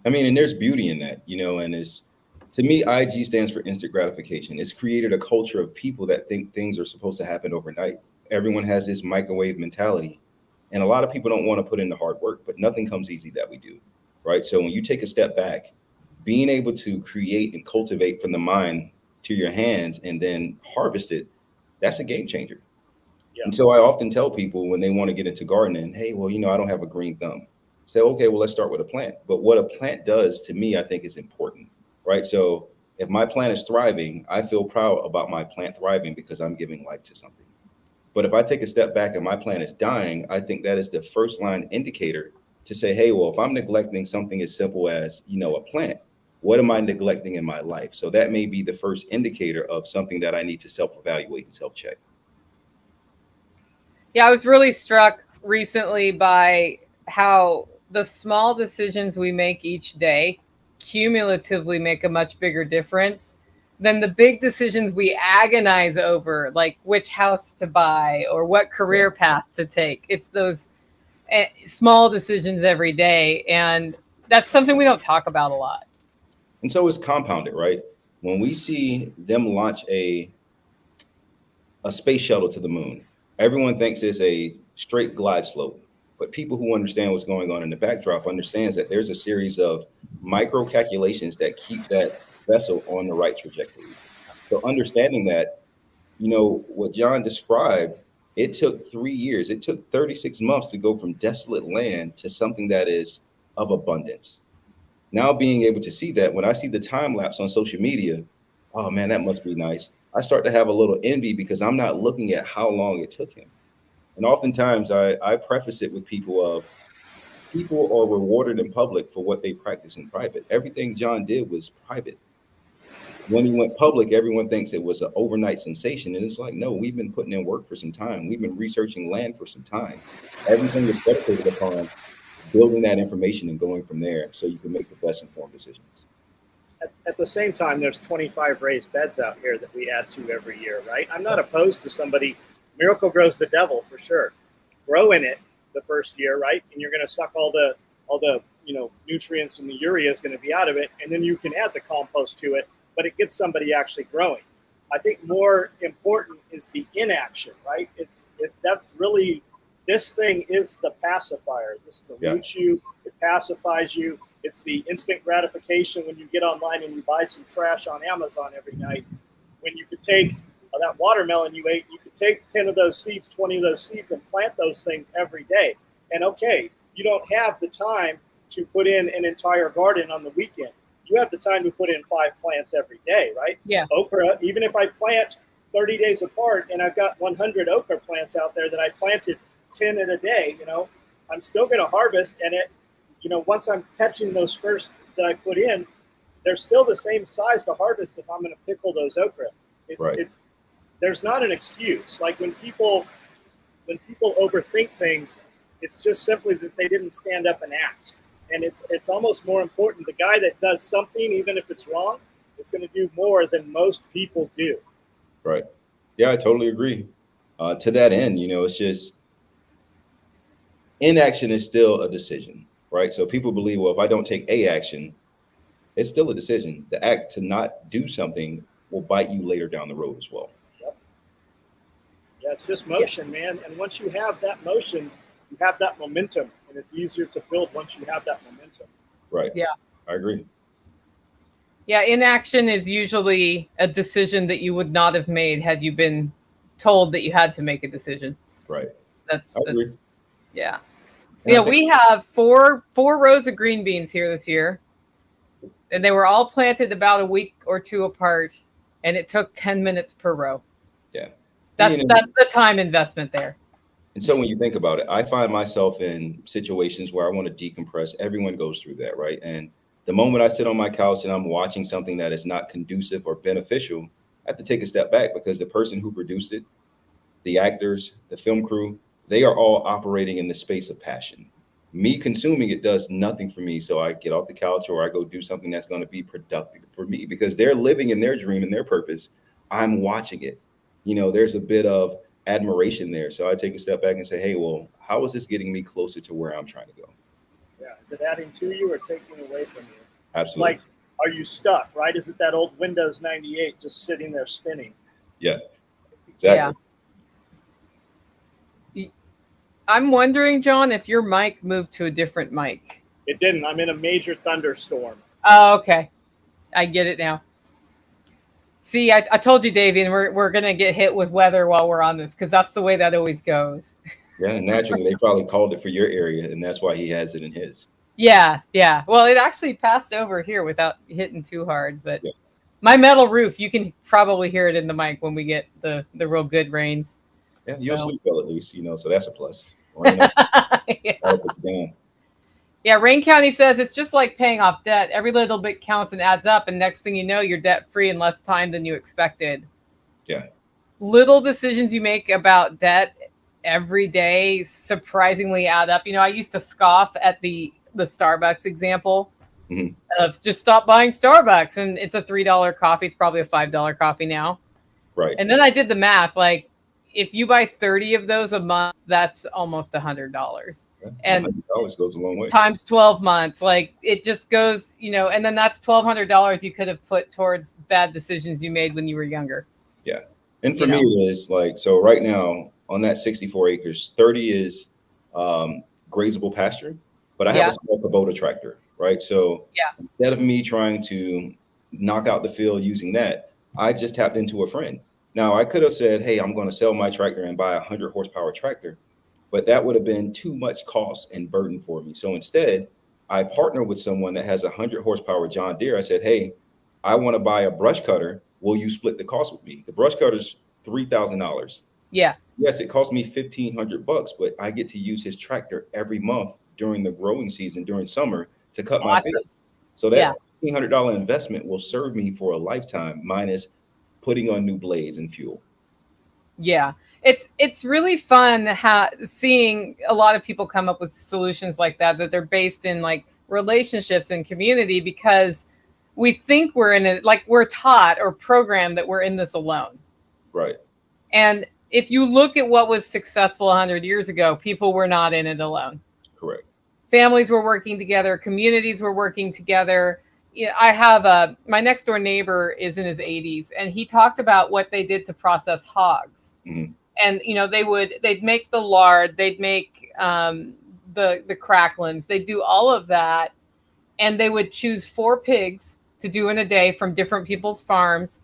B: I mean, and there's beauty in that, and it's, to me, IG stands for instant gratification. It's created a culture of people that think things are supposed to happen overnight. Everyone has this microwave mentality, and a lot of people don't want to put in the hard work, but nothing comes easy that we do, right? So when you take a step back, being able to create and cultivate from the mind to your hands and then harvest it, that's a game changer. Yeah. And so I often tell people when they want to get into gardening, hey, well, I don't have a green thumb. Say, okay, well, let's start with a plant. But what a plant does to me, I think is important, right? So if my plant is thriving, I feel proud about my plant thriving because I'm giving life to something. But if I take a step back and my plant is dying, I think that is the first line indicator to say, hey, well, if I'm neglecting something as simple as, a plant, what am I neglecting in my life? So that may be the first indicator of something that I need to self-evaluate and self-check.
A: Yeah, I was really struck recently by how the small decisions we make each day cumulatively make a much bigger difference than the big decisions we agonize over, like which house to buy or what career path to take. It's those small decisions every day. And that's something we don't talk about a lot.
B: And so it's compounded, right? When we see them launch a space shuttle to the moon, everyone thinks it's a straight glide slope. But people who understand what's going on in the backdrop understands that there's a series of micro calculations that keep that vessel on the right trajectory. So understanding that, what John described, it took 3 years. It took 36 months to go from desolate land to something that is of abundance. Now being able to see that, when I see the time lapse on social media, oh man, that must be nice. I start to have a little envy because I'm not looking at how long it took him. And oftentimes I preface it with people are rewarded in public for what they practice in private. Everything John did was private. When he went public, everyone thinks it was an overnight sensation. And it's like, no, we've been putting in work for some time. We've been researching land for some time. Everything is dedicated upon building that information and going from there so you can make the best informed decisions.
C: At the same time, there's 25 raised beds out here that we add to every year, right? I'm not opposed to somebody. Miracle grows the devil for sure. Grow in it the first year, right? And you're going to suck all the nutrients, and the urea is going to be out of it, and then you can add the compost to it, but it gets somebody actually growing. I think more important is the inaction, right? That's really, this thing is the pacifier. This dilutes you, it pacifies you. It's the instant gratification when you get online and you buy some trash on Amazon every night. When you could take that watermelon you ate, you could take 10 of those seeds, 20 of those seeds, and plant those things every day. And okay, you don't have the time to put in an entire garden on the weekend. You have the time to put in 5 plants every day, right?
A: Yeah.
C: Okra, even if I plant 30 days apart and I've got 100 okra plants out there that I planted 10 in a day, I'm still going to harvest. And once I'm catching those first that I put in, they're still the same size to harvest if I'm going to pickle those okra. There's not an excuse. Like when people overthink things, it's just simply that they didn't stand up and act. And it's almost more important. The guy that does something, even if it's wrong, is going to do more than most people do.
B: Right. Yeah, I totally agree. To that end, it's just inaction is still a decision, right? So people believe, well, if I don't take a action, it's still a decision. The act to not do something will bite you later down the road as well.
C: Yep. Yeah, it's just motion, man. And once you have that motion, you have that momentum, and it's easier to build once you have that momentum.
B: Right.
A: Yeah.
B: I agree.
A: Yeah, inaction is usually a decision that you would not have made had you been told that you had to make a decision.
B: Right.
A: That's yeah.
B: And
A: yeah, we have four rows of green beans here this year. And they were all planted about a week or two apart, and it took 10 minutes per row.
B: Yeah.
A: That's the time investment there.
B: And so when you think about it, I find myself in situations where I want to decompress. Everyone goes through that, right? And the moment I sit on my couch and I'm watching something that is not conducive or beneficial, I have to take a step back, because the person who produced it, the actors, the film crew, they are all operating in the space of passion. Me consuming it does nothing for me. So I get off the couch or I go do something that's going to be productive for me, because they're living in their dream and their purpose. I'm watching it. There's a bit of admiration there. So I take a step back and say, hey, well, how is this getting me closer to where I'm trying to go?
C: Yeah. Is it adding to you or taking away from you?
B: Absolutely.
C: It's like, are you stuck, right? Is it that old Windows 98 just sitting there spinning?
B: Yeah, exactly.
A: Yeah. I'm wondering, John, if your mic moved to a different mic.
C: It didn't. I'm in a major thunderstorm.
A: Oh, okay. I get it now. See, I told you, Davian, we're going to get hit with weather while we're on this, because that's the way that always goes.
B: Yeah, naturally, they probably called it for your area, and that's why he has it in his.
A: Yeah. Well, it actually passed over here without hitting too hard, but
B: yeah.
A: My metal roof, you can probably hear it in the mic when we get the real good rains.
B: Yeah, you'll sleep well at least, so that's a plus. Rain
A: Yeah, Rain County says it's just like paying off debt. Every little bit counts and adds up, and next thing you know, you're debt-free in less time than you expected.
B: Yeah.
A: Little decisions you make about debt every day surprisingly add up. I used to scoff at the Starbucks example of just stop buying Starbucks, and it's a $3 coffee. It's probably a $5 coffee now.
B: Right.
A: And then I did the math. Like, if you buy 30 of those a month, that's almost $100.
B: Yeah,
A: and
B: $100 goes a long way.
A: Times 12 months. Like, it just goes, and then that's $1,200 you could have put towards bad decisions you made when you were younger.
B: Yeah. And for me, it is like, so right now on that 64 acres, 30 is grazable pasture, but I have a small Kubota tractor, right? So instead of me trying to knock out the field using that, I just tapped into a friend. Now, I could have said, hey, I'm going to sell my tractor and buy a 100 horsepower tractor, but that would have been too much cost and burden for me. So instead, I partnered with someone that has a 100 horsepower John Deere. I said, hey, I want to buy a brush cutter. Will you split the cost with me? The brush cutter's $3,000.
A: Yeah.
B: Yes, it cost me $1,500, but I get to use his tractor every month during the growing season, during summer, to cut my field. So that $1,500 investment will serve me for a lifetime, minus putting on new blades and fuel.
A: Yeah, it's really fun seeing a lot of people come up with solutions like that they're based in like relationships and community, because we think we're in it, like we're taught or programmed that we're in this alone.
B: Right.
A: And if you look at what was successful 100 years ago, people were not in it alone.
B: Correct.
A: Families were working together, communities were working together. I have my next door neighbor is in his 80s, and he talked about what they did to process hogs.
B: Mm-hmm.
A: And they'd make the lard, they'd make the cracklins, they'd do all of that, and they would choose 4 pigs to do in a day from different people's farms,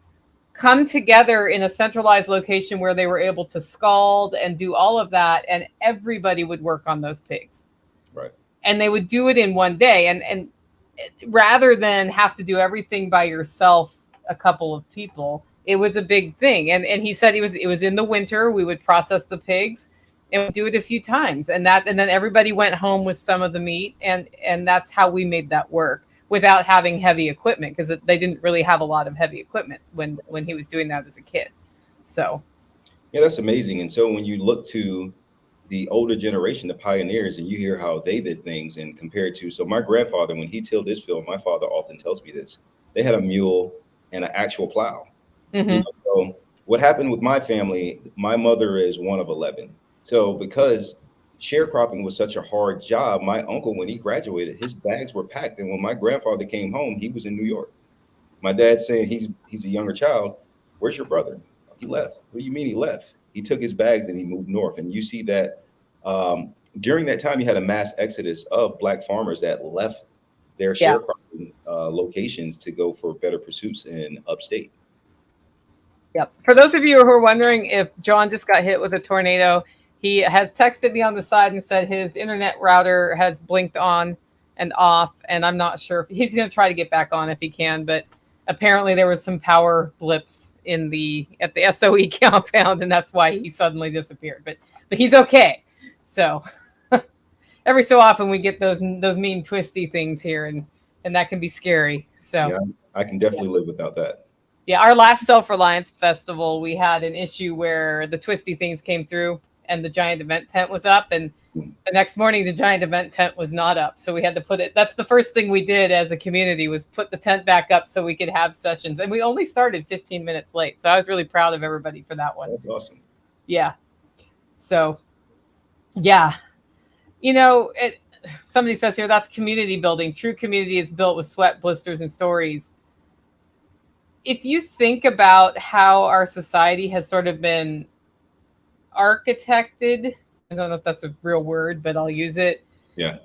A: come together in a centralized location where they were able to scald and do all of that, and everybody would work on those pigs.
B: Right.
A: And they would do it in one day, and rather than have to do everything by yourself, a couple of people, it was a big thing. And he said it was in the winter. We would process the pigs and we'd do it a few times, and then everybody went home with some of the meat, and that's how we made that work without having heavy equipment, because they didn't really have a lot of heavy equipment when he was doing that as a kid. So
B: yeah, that's amazing. And so when you look to the older generation, the pioneers, and you hear how they did things, and compared to, so my grandfather, when he tilled his field, my father often tells me this, they had a mule and an actual plow.
A: Mm-hmm.
B: So what happened with my family, my mother is one of 11. So because sharecropping was such a hard job, my uncle, when he graduated, his bags were packed. And when my grandfather came home, he was in New York. My dad's saying he's a younger child. Where's your brother? He left. What do you mean he left? He took his bags and he moved north. And you see that during that time, you had a mass exodus of Black farmers that left their sharecropping locations to go for better pursuits in upstate.
A: Yep. For those of you who are wondering if John just got hit with a tornado, he has texted me on the side and said his internet router has blinked on and off, and I'm not sure if he's going to try to get back on if he can. But apparently there was some power blips at the SOE compound, and that's why he suddenly disappeared. But he's okay. So every so often we get those mean twisty things here, and that can be scary. So
B: yeah, I can definitely live without that.
A: Yeah, our last Self-Reliance Festival, we had an issue where the twisty things came through and the giant event tent was up, and the next morning the giant event tent was not up. So we had to put it, that's the first thing we did as a community, was put the tent back up so we could have sessions. And we only started 15 minutes late. So I was really proud of everybody for that one.
B: That's awesome.
A: Yeah. So, yeah. You know, somebody says here, that's community building. True community is built with sweat, blisters, and stories. If you think about how our society has sort of been architected, I don't know if that's a real word, but I'll use it.
B: Yeah.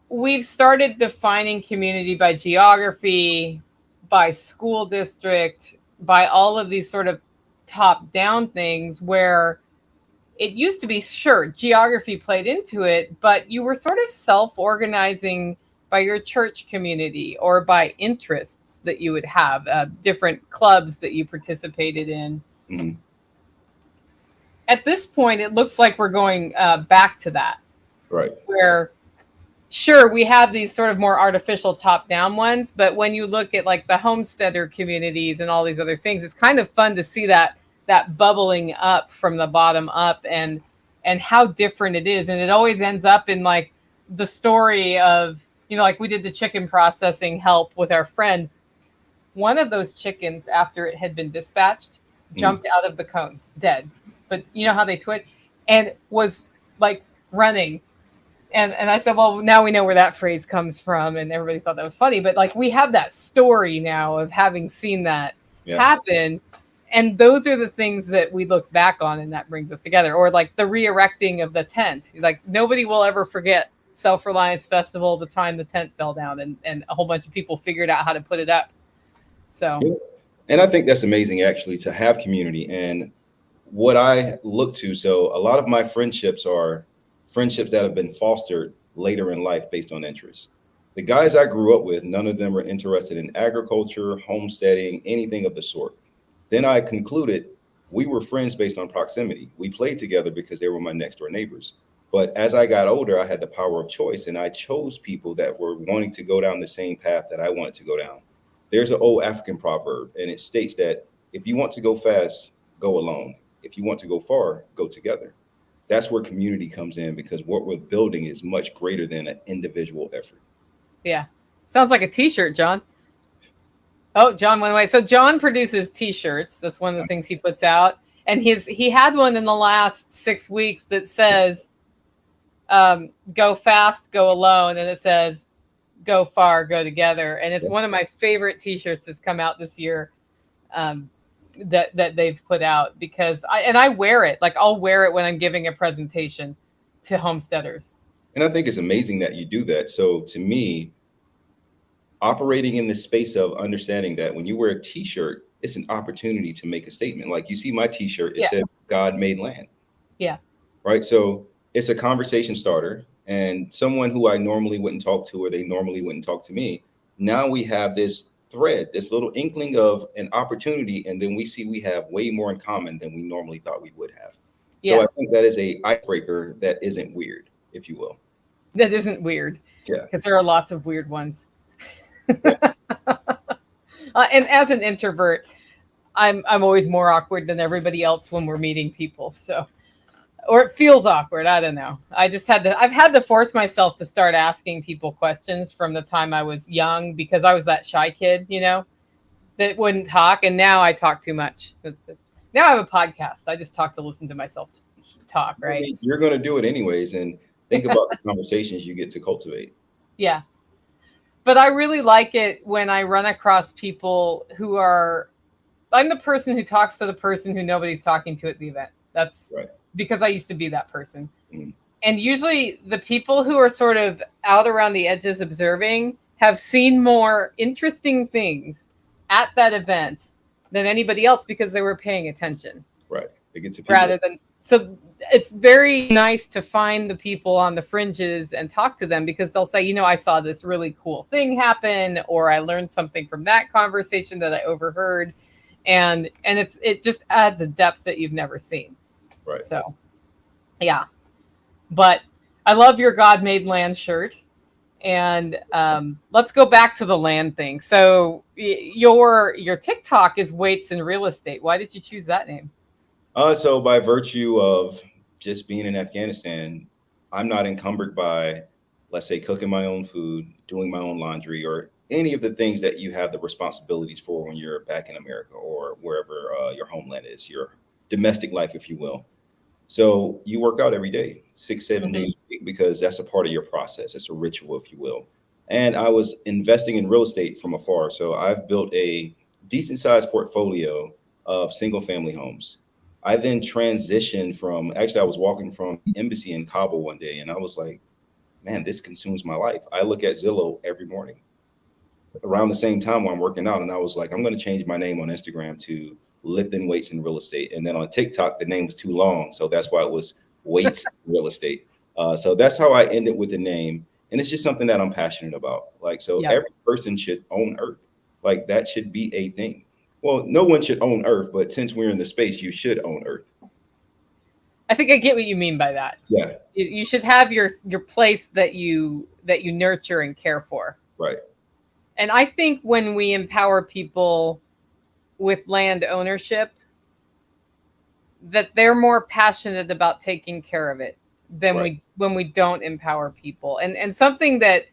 A: We've started defining community by geography, by school district, by all of these sort of top-down things, where it used to be, sure, geography played into it, but you were sort of self-organizing by your church community or by interests that you would have, different clubs that you participated in.
B: Mm-hmm.
A: At this point, it looks like we're going back to that.
B: Right.
A: Where, sure, we have these sort of more artificial top-down ones, but when you look at like the homesteader communities and all these other things, it's kind of fun to see that bubbling up from the bottom up and how different it is. And it always ends up in like the story of, you know, like we did the chicken processing help with our friend. One of those chickens, after it had been dispatched, jumped out of the cone, dead. But you know how they twitch, and was like running. And I said, well, now we know where that phrase comes from. And everybody thought that was funny. But like we have that story now of having seen that happen. And those are the things that we look back on, and that brings us together. Or like the re-erecting of the tent. Like nobody will ever forget Self-Reliance Festival, the time the tent fell down and a whole bunch of people figured out how to put it up. So,
B: and I think that's amazing, actually, to have community. And what I look to, so a lot of my friendships are friendships that have been fostered later in life based on interests. The guys I grew up with, none of them were interested in agriculture, homesteading, anything of the sort. Then I concluded we were friends based on proximity. We played together because they were my next door neighbors. But as I got older, I had the power of choice, and I chose people that were wanting to go down the same path that I wanted to go down. There's an old African proverb, and it states that if you want to go fast, go alone. If you want to go far, go together. That's where community comes in, because what we're building is much greater than an individual effort.
A: Yeah. Sounds like a t-shirt, John. Oh, John went away. So John produces t-shirts. That's one of the things he puts out. And he had one in the last 6 weeks that says, go fast, go alone. And it says, go far, go together. And it's one of my favorite t-shirts that's come out this year. That they've put out, because I wear it. Like I'll wear it when I'm giving a presentation to homesteaders.
B: And I think it's amazing that you do that. So to me, operating in the space of understanding that when you wear a t-shirt, it's an opportunity to make a statement. Like you see my t-shirt, it says God made land. Yeah. Right. So it's a conversation starter, and someone who I normally wouldn't talk to, or they normally wouldn't talk to me. Now we have this thread, this little inkling of an opportunity, and then we see we have way more in common than we normally thought we would have. So I think that is a icebreaker that isn't weird, if you will.
A: That isn't weird. Yeah. Because there are lots of weird ones. And as an introvert, I'm always more awkward than everybody else when we're meeting people. So, or it feels awkward. I don't know. I've had to force myself to start asking people questions from the time I was young, because I was that shy kid, you know, that wouldn't talk. And now I talk too much. Now I have a podcast. I just talk to listen to myself talk, right?
B: You're going to do it anyways. And think about the conversations you get to cultivate.
A: Yeah. But I really like it when I run across people who I'm the person who talks to the person who nobody's talking to at the event. That's right. Because I used to be that person. Mm. And usually the people who are sort of out around the edges observing have seen more interesting things at that event than anybody else, because they were paying attention.
B: Right. They get to
A: rather than, so it's very nice to find the people on the fringes and talk to them, because they'll say, I saw this really cool thing happen, or I learned something from that conversation that I overheard. And it just adds a depth that you've never seen.
B: Right.
A: So, yeah. But I love your God Made Land shirt. And let's go back to the land thing. So your TikTok is Weights in Real Estate. Why did you choose that name?
B: So by virtue of just being in Afghanistan, I'm not encumbered by, let's say, cooking my own food, doing my own laundry, or any of the things that you have the responsibilities for when you're back in America or wherever your homeland is, your domestic life, if you will. So you work out every day, 6-7 days a week, because that's a part of your process. It's a ritual, if you will. And I was investing in real estate from afar. So I've built a decent sized portfolio of single family homes. I then transitioned from, actually, I was walking from the embassy in Kabul one day, and I was like, man, this consumes my life. I look at Zillow every morning around the same time while I'm working out. And I was like, I'm going to change my name on Instagram to Lifting Weights in Real Estate. And then on TikTok, the name was too long. So that's why it was Weights in Real Estate. So that's how I ended with the name. And it's just something that I'm passionate about. Like, so every person should own Earth. Like, that should be a thing. Well, no one should own Earth, but since we're in the space, you should own Earth.
A: I think I get what you mean by that.
B: Yeah.
A: You should have your place that you nurture and care for.
B: Right.
A: And I think when we empower people with land ownership, that they're more passionate about taking care of it than when we don't empower people. And something that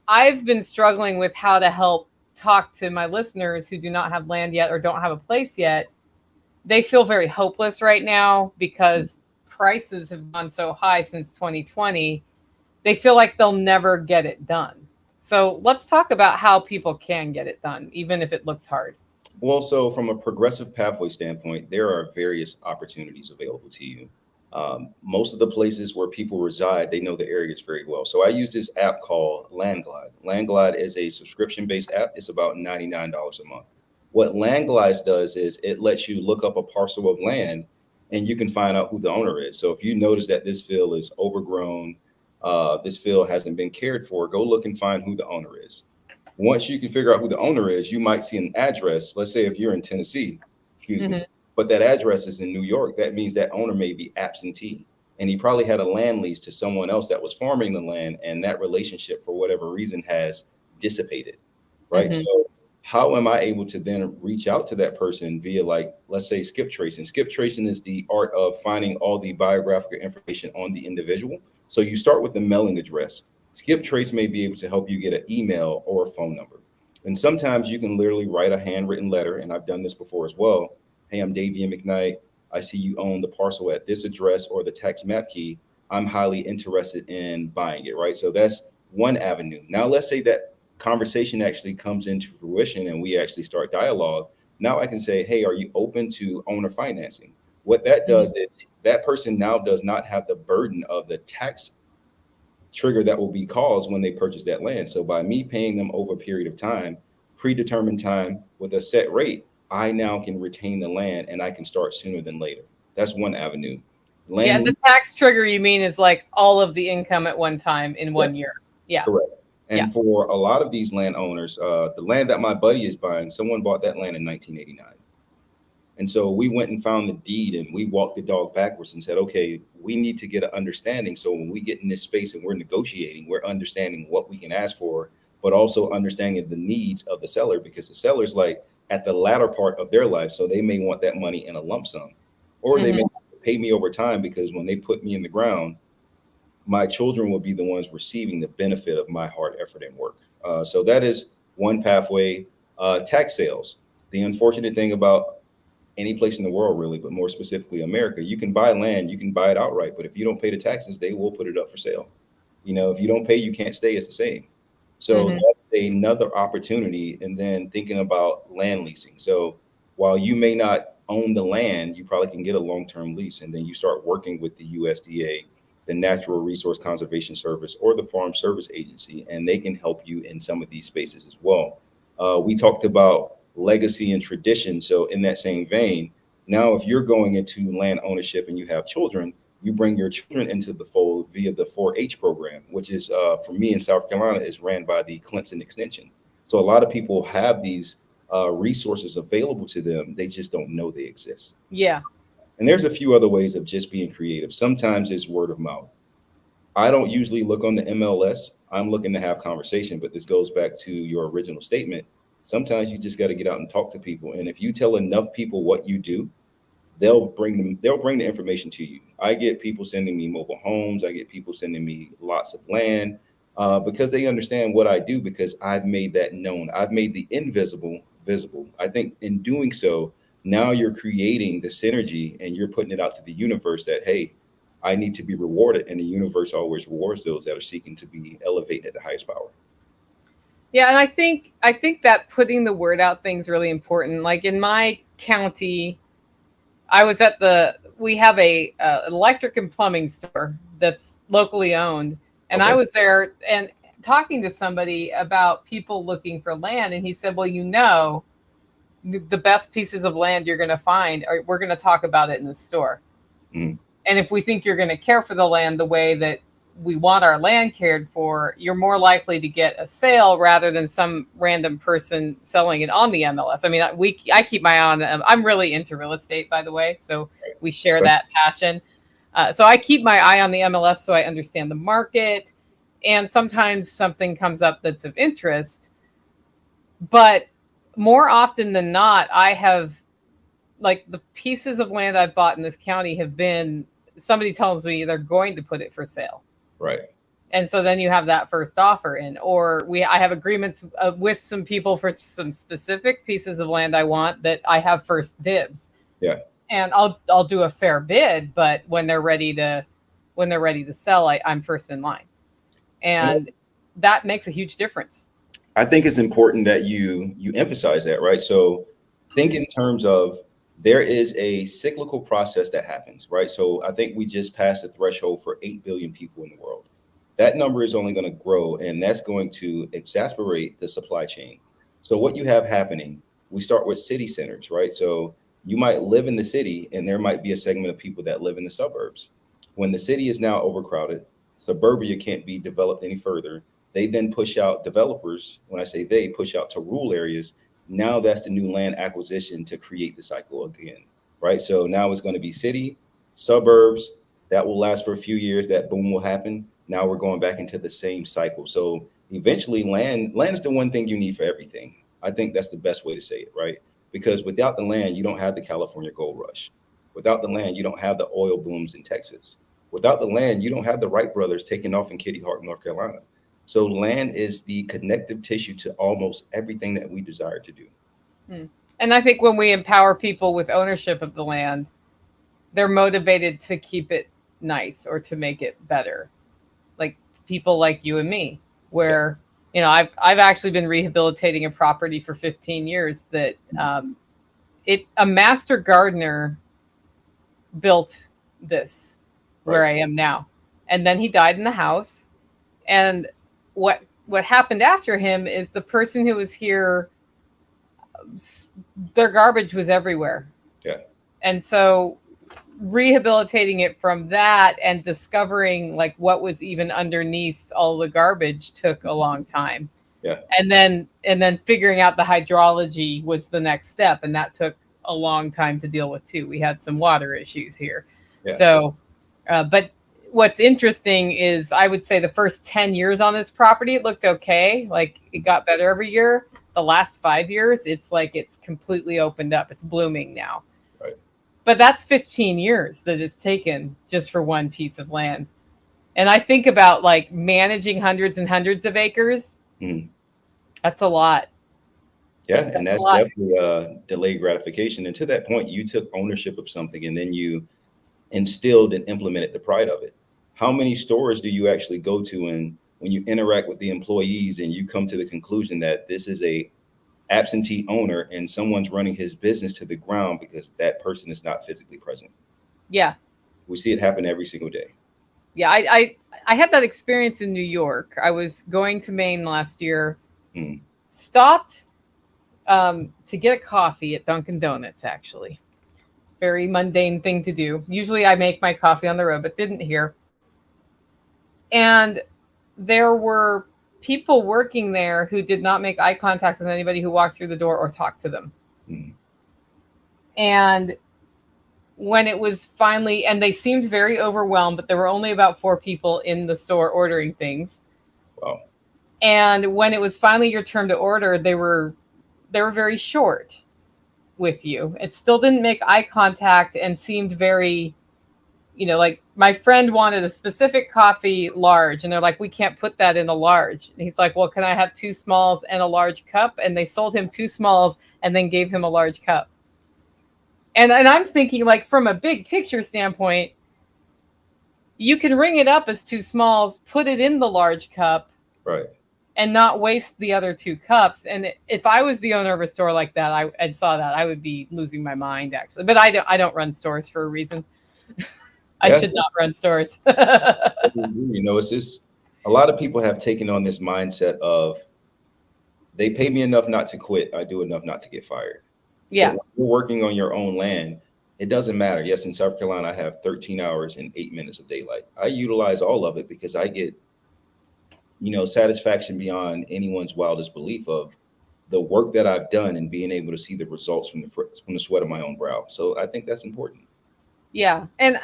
A: I've been struggling with, how to help talk to my listeners who do not have land yet or don't have a place yet. They feel very hopeless right now because prices have gone so high since 2020. They feel like they'll never get it done. So let's talk about how people can get it done, even if it looks hard.
B: Well, so from a progressive pathway standpoint, there are various opportunities available to you. Most of the places where people reside, they know the areas very well. So I use this app called Landglide. Landglide is a subscription-based app. It's about $99 a month. What Landglide does is it lets you look up a parcel of land and you can find out who the owner is. So if you notice that this field is overgrown, this field hasn't been cared for, go look and find who the owner is. Once you can figure out who the owner is, you might see an address. Let's say if you're in Tennessee, but that address is in New York, that means that owner may be absentee. And he probably had a land lease to someone else that was farming the land, and that relationship, for whatever reason, has dissipated, right? So how am I able to then reach out to that person via, like, let's say, skip tracing? Skip tracing is the art of finding all the biographical information on the individual. So you start with the mailing address. Skip trace may be able to help you get an email or a phone number. And sometimes you can literally write a handwritten letter, and I've done this before as well. Hey, I'm Davian McKnight. I see you own the parcel at this address or the tax map key. I'm highly interested in buying it, right? So that's one avenue. Now, let's say that conversation actually comes into fruition and we actually start dialogue. Now I can say, hey, are you open to owner financing? What that does is that person now does not have the burden of the tax trigger that will be caused when they purchase that land. So by me paying them over a period of time, predetermined time with a set rate, I now can retain the land and I can start sooner than later. That's one avenue.
A: Land the tax trigger, you mean, is like all of the income at one time in 1 year. Yeah.
B: Correct. And for a lot of these landowners, the land that my buddy is buying, someone bought that land in 1989. And so we went and found the deed and we walked the dog backwards and said, okay, we need to get an understanding. So when we get in this space and we're negotiating, we're understanding what we can ask for, but also understanding the needs of the seller, because the seller's like at the latter part of their life. So they may want that money in a lump sum, or they may pay me over time, because when they put me in the ground, my children will be the ones receiving the benefit of my hard effort and work. So that is one pathway. Tax sales. The unfortunate thing about any place in the world, really, but more specifically America, you can buy land, you can buy it outright, but if you don't pay the taxes, they will put it up for sale. You know, if you don't pay, you can't stay. It's the same. So that's another opportunity. And then thinking about land leasing. So while you may not own the land, you probably can get a long-term lease, and then you start working with the USDA, the Natural Resource Conservation Service, or the Farm Service Agency, and they can help you in some of these spaces as well. We talked about legacy and tradition. So in that same vein, now if you're going into land ownership and you have children, you bring your children into the fold via the 4-H program, which is, for me in South Carolina, is ran by the Clemson Extension. So a lot of people have these resources available to them. They just don't know they exist.
A: Yeah.
B: And there's a few other ways of just being creative. Sometimes it's word of mouth. I don't usually look on the MLS. I'm looking to have conversation, but this goes back to your original statement. Sometimes you just got to get out and talk to people. And if you tell enough people what you do, they'll bring the information to you. I get people sending me mobile homes. I get people sending me lots of land because they understand what I do, because I've made that known. I've made the invisible visible. I think in doing so, now you're creating the synergy and you're putting it out to the universe that, hey, I need to be rewarded. And the universe always rewards those that are seeking to be elevated at the highest power.
A: Yeah, and I think that putting the word out thing is really important. Like in my county, I was at we have a electric and plumbing store that's locally owned, and okay. I was there and talking to somebody about people looking for land, and he said, well, the best pieces of land you're going to find we're going to talk about it in the store. Mm. And if we think you're going to care for the land the way that we want our land cared for, you're more likely to get a sale rather than some random person selling it on the MLS. I mean, I keep my eye on them. I'm really into real estate, by the way, so we share that passion. So I keep my eye on the MLS so I understand the market. And sometimes something comes up that's of interest. But more often than not, I have, like, the pieces of land I've bought in this county have been, somebody tells me they're going to put it for sale.
B: Right.
A: And so then you have that first offer in, or I have agreements with some people for some specific pieces of land I want that I have first dibs.
B: Yeah.
A: And I'll do a fair bid, but when they're ready to sell, I'm first in line. And that makes a huge difference.
B: I think it's important that you emphasize that, right? So think in terms of, there is a cyclical process that happens, right? So I think we just passed the threshold for 8 billion people in the world. That number is only going to grow, and that's going to exacerbate the supply chain. So what you have happening, we start with city centers, right? So you might live in the city, and there might be a segment of people that live in the suburbs. When the city is now overcrowded, suburbia can't be developed any further. They then push out developers. When I say they, push out to rural areas. Now that's the new land acquisition to create the cycle again, right? So now it's going to be city, suburbs. That will last for a few years. That boom will happen. Now we're going back into the same cycle. So eventually land is the one thing you need for everything. I think that's the best way to say it, right? Because without the land, you don't have the California gold rush. Without the land, you don't have the oil booms in Texas. Without the land, you don't have the Wright brothers taking off in Kitty Hawk, North Carolina. So land is the connective tissue to almost everything that we desire to do.
A: And I think when we empower people with ownership of the land, they're motivated to keep it nice or to make it better. Like people like you and me, where, yes. I've actually been rehabilitating a property for 15 years that a master gardener built this where I am now. And then he died in the house. And what happened after him is the person who was here, their garbage was everywhere.
B: Yeah.
A: And so rehabilitating it from that and discovering like what was even underneath all the garbage took a long time.
B: Yeah.
A: And then figuring out the hydrology was the next step. And that took a long time to deal with too. We had some water issues here. Yeah. So, but what's interesting is I would say the first 10 years on this property, it looked okay. Like it got better every year. The last 5 years, it's like it's completely opened up. It's blooming now.
B: Right.
A: But that's 15 years that it's taken just for one piece of land. And I think about like managing hundreds and hundreds of acres. Mm. That's a lot.
B: Yeah. And that's definitely delayed gratification. And to that point, you took ownership of something and then you instilled and implemented the pride of it. How many stores do you actually go to, and when you interact with the employees and you come to the conclusion that this is a absentee owner and someone's running his business to the ground because that person is not physically present?
A: Yeah.
B: We see it happen every single day.
A: Yeah. I had that experience in New York. I was going to Maine last year, stopped to get a coffee at Dunkin' Donuts, actually. very mundane thing to do. Usually I make my coffee on the road, but didn't here. And there were people working there who did not make eye contact with anybody who walked through the door or talked to them. Mm. And when it was finally, and they seemed very overwhelmed, but there were only about 4 people in the store ordering things.
B: Wow.
A: And when it was finally your turn to order, they were very short with you. It still didn't make eye contact and seemed very, like my friend wanted a specific coffee large, and they're like, we can't put that in a large. And he's like, well, can I have 2 smalls and a large cup? And they sold him 2 smalls and then gave him a large cup. And I'm thinking, like, from a big picture standpoint, you can ring it up as 2 smalls, put it in the large cup,
B: right,
A: and not waste the other 2 cups. And if I was the owner of a store like that, I saw that, I would be losing my mind, actually. But I don't run stores for a reason. I should not run stores.
B: It's just a lot of people have taken on this mindset of, they pay me enough not to quit, I do enough not to get fired.
A: Yeah.
B: When you're working on your own land, it doesn't matter. Yes, in South Carolina, I have 13 hours and 8 minutes of daylight. I utilize all of it because I get, satisfaction beyond anyone's wildest belief of the work that I've done and being able to see the results from the sweat of my own brow. So I think that's important.
A: Yeah. And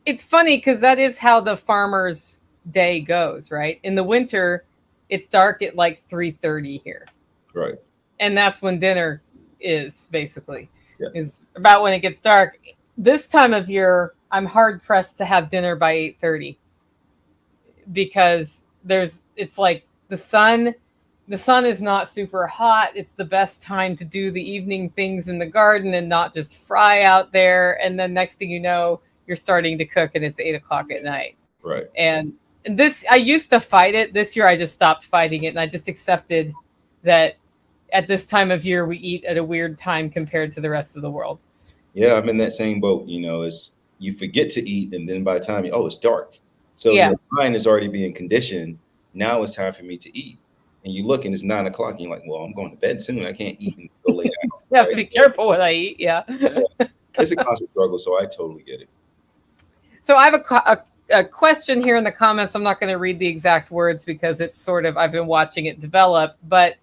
A: it's funny because that is how the farmer's day goes, right? In the winter, it's dark at like 3:30 here.
B: Right.
A: And that's when dinner is basically is about when it gets dark. This time of year, I'm hard pressed to have dinner by 8:30 because it's like the sun is not super hot. It's the best time to do the evening things in the garden and not just fry out there. And then next thing you know, you're starting to cook and it's 8:00 at night.
B: Right.
A: And this, I used to fight it. This year I just stopped fighting it, and I just accepted that at this time of year we eat at a weird time compared to the rest of the world.
B: Yeah, I'm in that same boat. Is you forget to eat, and then by the time it's dark. So your mind is already being conditioned. Now it's time for me to eat. And you look and it's 9:00 and you're like, well, I'm going to bed soon. I can't eat and go lay down.
A: You have to be careful what I eat. Yeah.
B: It's a constant struggle. So I totally get it.
A: So I have a question here in the comments. I'm not going to read the exact words because it's I've been watching it develop, but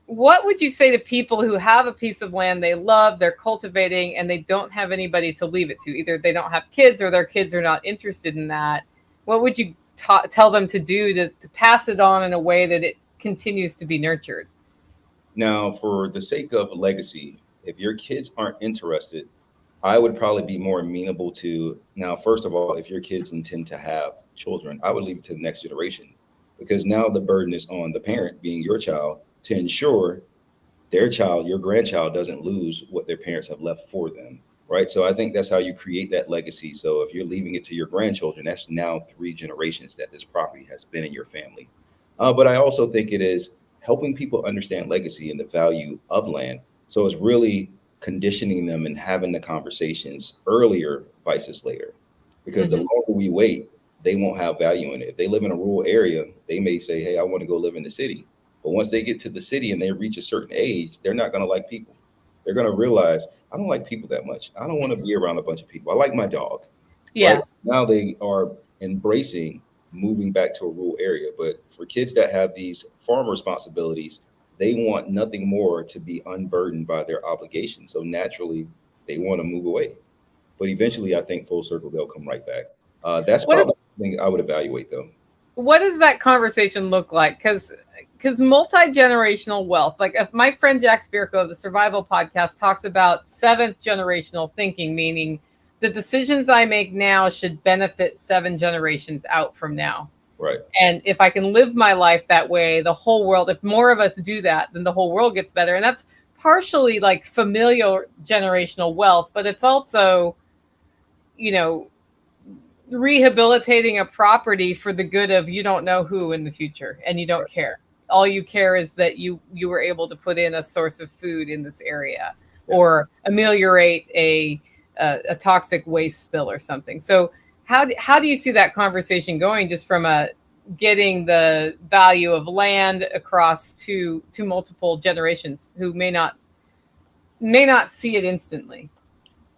A: what would you say to people who have a piece of land they love, they're cultivating, and they don't have anybody to leave it to? Either they don't have kids or their kids are not interested in that. What would you tell them to do to pass it on in a way that it continues to be nurtured?
B: Now, for the sake of legacy, if your kids aren't interested, I would probably be more amenable to, now, first of all, if your kids intend to have children, I would leave it to the next generation, because now the burden is on the parent, being your child, to ensure their child, your grandchild, doesn't lose what their parents have left for them, right? So I think that's how you create that legacy. So if you're leaving it to your grandchildren, that's now 3 generations that this property has been in your family. But I also think it is helping people understand legacy and the value of land. So it's really conditioning them and having the conversations earlier versus later, because the longer we wait, they won't have value in it. If they live in a rural area, they may say, hey, I want to go live in the city. But once they get to the city and they reach a certain age, they're not going to like people. They're going to realize, I don't like people that much. I don't want to be around a bunch of people. I like my dog.
A: Yeah.
B: Right? Now they are embracing moving back to a rural area. But for kids that have these farm responsibilities, they want nothing more to be unburdened by their obligations. So naturally, they want to move away. But eventually, I think full circle, they'll come right back. That's probably something I would evaluate, though.
A: What does that conversation look like? Because multi-generational wealth, like if my friend Jack Spirko of the Survival Podcast talks about 7th generational thinking, meaning the decisions I make now should benefit 7 generations out from now.
B: Right.
A: And if I can live my life that way, the whole world, if more of us do that, then the whole world gets better. And that's partially like familial generational wealth, but it's also, rehabilitating a property for the good of you don't know who in the future, and you don't care. All you care is that you were able to put in a source of food in this area, or ameliorate a toxic waste spill or something. So how do you see that conversation going, just from getting the value of land across to multiple generations who may not may not see it instantly.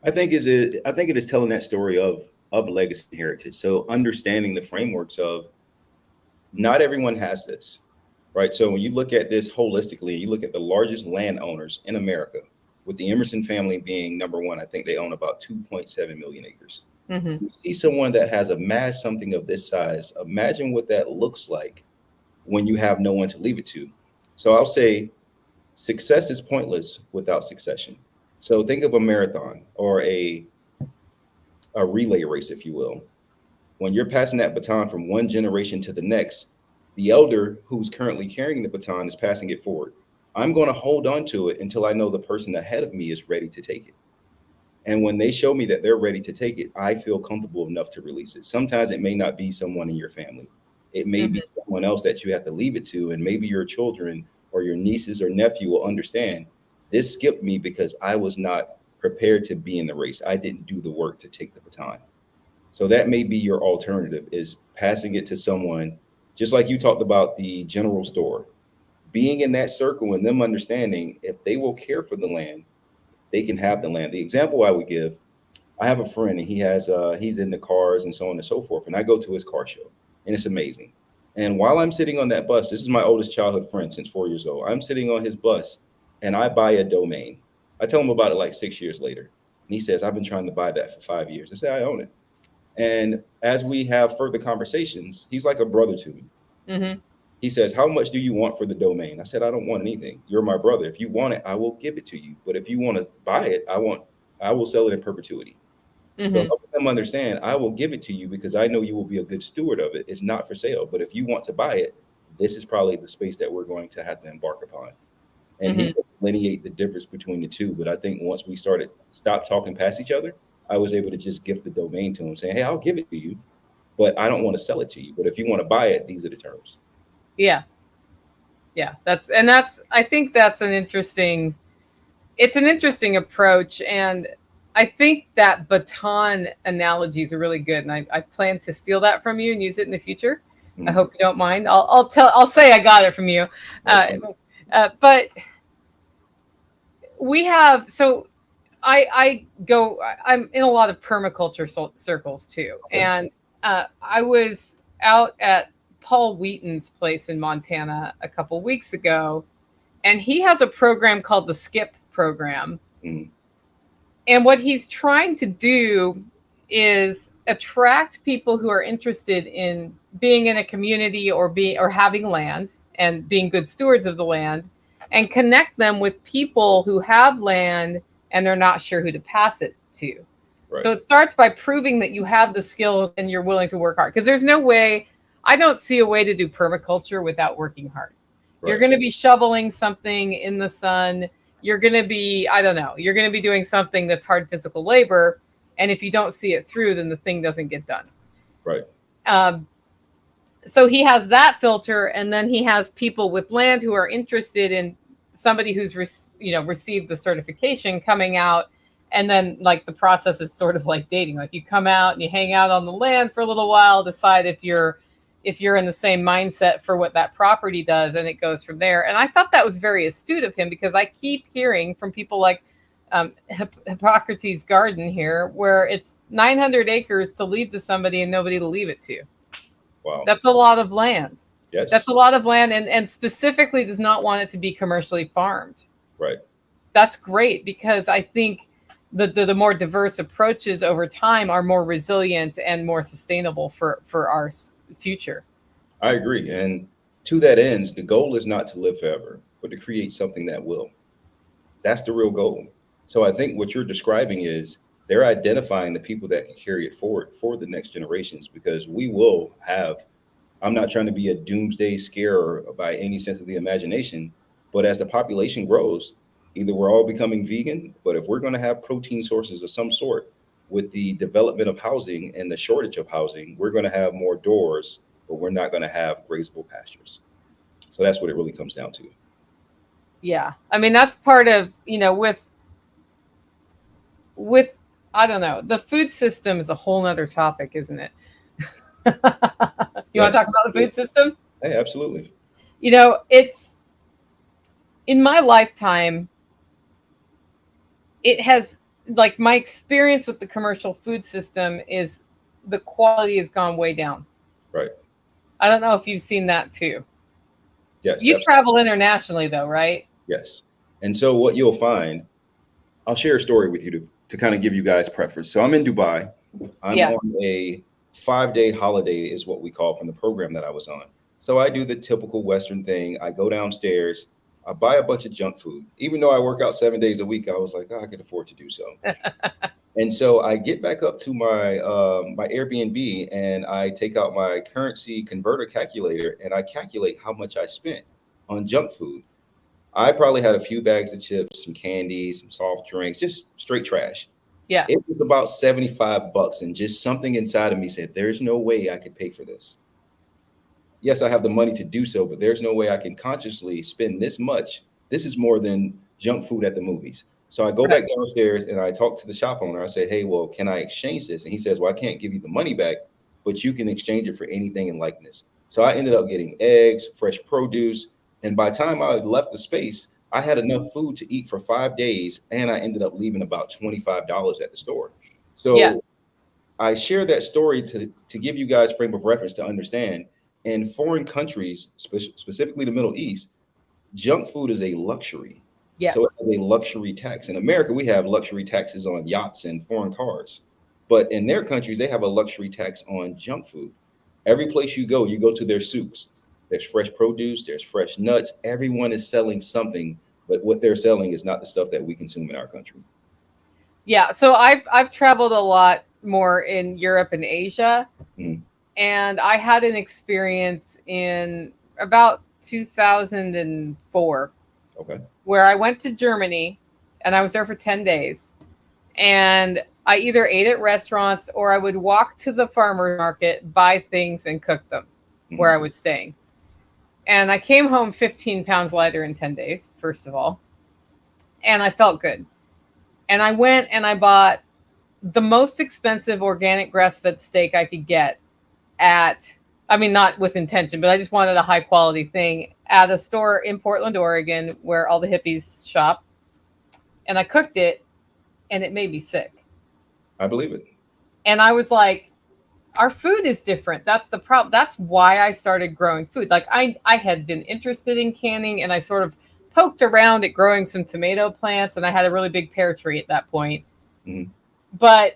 B: I think it is telling that story of legacy and heritage. So understanding the frameworks of not everyone has this, right? So when you look at this holistically, you look at the largest landowners in America, with the Emerson family being number one. I think they own about 2.7 million acres.
A: Mm-hmm.
B: You see someone that has amassed something of this size. Imagine what that looks like when you have no one to leave it to. So I'll say success is pointless without succession. So think of a marathon or a relay race, if you will. When you're passing that baton from one generation to the next, the elder who's currently carrying the baton is passing it forward. I'm going to hold on to it until I know the person ahead of me is ready to take it. And when they show me that they're ready to take it, I feel comfortable enough to release it. Sometimes it may not be someone in your family. It may be someone else that you have to leave it to. And maybe your children or your nieces or nephew will understand this skipped me because I was not prepared to be in the race. I didn't do the work to take the baton. So that may be your alternative, is passing it to someone, just like you talked about the general store, being in that circle and them understanding if they will care for the land, they can have the land. The example I would give, I have a friend and he's into cars and so on and so forth. And I go to his car show and it's amazing. And while I'm sitting on that bus, this is my oldest childhood friend since 4 years old. I'm sitting on his bus and I buy a domain. I tell him about it like 6 years later. And he says, I've been trying to buy that for 5 years. I say, I own it. And as we have further conversations, he's like a brother to me. Mm-hmm. He says, how much do you want for the domain? I said, I don't want anything. You're my brother. If you want it, I will give it to you. But if you want to buy it, I will sell it in perpetuity. Mm-hmm. So help them understand, I will give it to you because I know you will be a good steward of it. It's not for sale. But if you want to buy it, this is probably the space that we're going to have to embark upon. And he delineate the difference between the two. But I think once we stopped talking past each other, I was able to just gift the domain to him saying, hey, I'll give it to you, but I don't want to sell it to you. But if you want to buy it, these are the terms.
A: Yeah. Yeah. I think that's an interesting approach. And I think that baton analogy is really good. And I plan to steal that from you and use it in the future. Mm-hmm. I hope you don't mind. I'll say I got it from you. But we have, so I'm in a lot of permaculture circles too. And I was out at Paul Wheaton's place in Montana a couple weeks ago, and he has a program called the SKIP program. Mm. And what he's trying to do is attract people who are interested in being in a community or having land and being good stewards of the land, and connect them with people who have land and they're not sure who to pass it to. Right. So it starts by proving that you have the skill and you're willing to work hard. Because there's no way, I don't see a way to do permaculture without working hard. Right. You're going to be shoveling something in the sun. You're going to be, you're going to be doing something that's hard physical labor. And if you don't see it through, then the thing doesn't get done.
B: Right.
A: So he has that filter. And then he has people with land who are interested in somebody who's received the certification coming out. And then like the process is sort of like dating. Like you come out and you hang out on the land for a little while, decide if you're in the same mindset for what that property does, and it goes from there. And I thought that was very astute of him, because I keep hearing from people like Hippocrates' garden here, where it's 900 acres to leave to somebody and nobody to leave it to.
B: Wow.
A: That's a lot of land.
B: Yes.
A: That's a lot of land, and specifically does not want it to be commercially farmed.
B: Right.
A: That's great, because I think the more diverse approaches over time are more resilient and more sustainable for our future.
B: I agree. And to that end, the goal is not to live forever, but to create something that will. That's the real goal. So I think what you're describing is they're identifying the people that can carry it forward for the next generations, because we will have, I'm not trying to be a doomsday scarer by any sense of the imagination, but as the population grows, either we're all becoming vegan, but if we're going to have protein sources of some sort with the development of housing and the shortage of housing, we're going to have more doors, but we're not going to have grazable pastures. So that's what it really comes down to.
A: Yeah. I mean, that's part of, with, I don't know, the food system is a whole nother topic, isn't it? You want to talk about the food system?
B: Hey, absolutely.
A: It's in my lifetime, it has, like, my experience with the commercial food system is the quality has gone way down.
B: Right.
A: I don't know if you've seen that too.
B: Yes.
A: You
B: Absolutely.
A: travel internationally though, right?
B: Yes. And so what you'll find, I'll share a story with you to kind of give you guys preference. So I'm in Dubai. I'm
A: Yeah.
B: on a 5-day holiday is what we call from the program that I was on. So I do the typical Western thing. I go downstairs, I buy a bunch of junk food. Even though I work out 7 days a week, I was like, oh, I can afford to do so. And so I get back up to my Airbnb and I take out my currency converter calculator and I calculate how much I spent on junk food. I probably had a few bags of chips, some candy, some soft drinks, just straight trash.
A: Yeah.
B: It was about $75, and just something inside of me said, there's no way I could pay for this. Yes, I have the money to do so, but there's no way I can consciously spend this much. This is more than junk food at the movies. So I go
A: Right.
B: back downstairs and I talk to the shop owner. I say, hey, well, can I exchange this? And he says, well, I can't give you the money back, but you can exchange it for anything in likeness. So I ended up getting eggs, fresh produce. And by the time I left the space, I had enough food to eat for 5 days. And I ended up leaving about $25 at the store. So
A: Yeah.
B: I share that story to give you guys frame of reference to understand. In foreign countries, specifically the Middle East, junk food is a luxury.
A: Yes.
B: So it has a luxury tax. In America, we have luxury taxes on yachts and foreign cars. But in their countries, they have a luxury tax on junk food. Every place you go to their souks. There's fresh produce, there's fresh nuts. Everyone is selling something, but what they're selling is not the stuff that we consume in our country.
A: Yeah. So I've traveled a lot more in Europe and Asia.
B: Mhm.
A: And I had an experience in about 2004
B: Okay.
A: where I went to Germany and I was there for 10 days. And I either ate at restaurants or I would walk to the farmer market, buy things and cook them where I was staying. And I came home 15 pounds lighter in 10 days, first of all. And I felt good. And I went and I bought the most expensive organic grass-fed steak I could get at, I mean, not with intention, but I just wanted a high quality thing at a store in Portland, Oregon, where all the hippies shop. And I cooked it and it made me sick.
B: I believe it.
A: And I was like, our food is different. That's the problem. That's why I started growing food. Like I had been interested in canning and I sort of poked around at growing some tomato plants and I had a really big pear tree at that point.
B: Mm-hmm.
A: But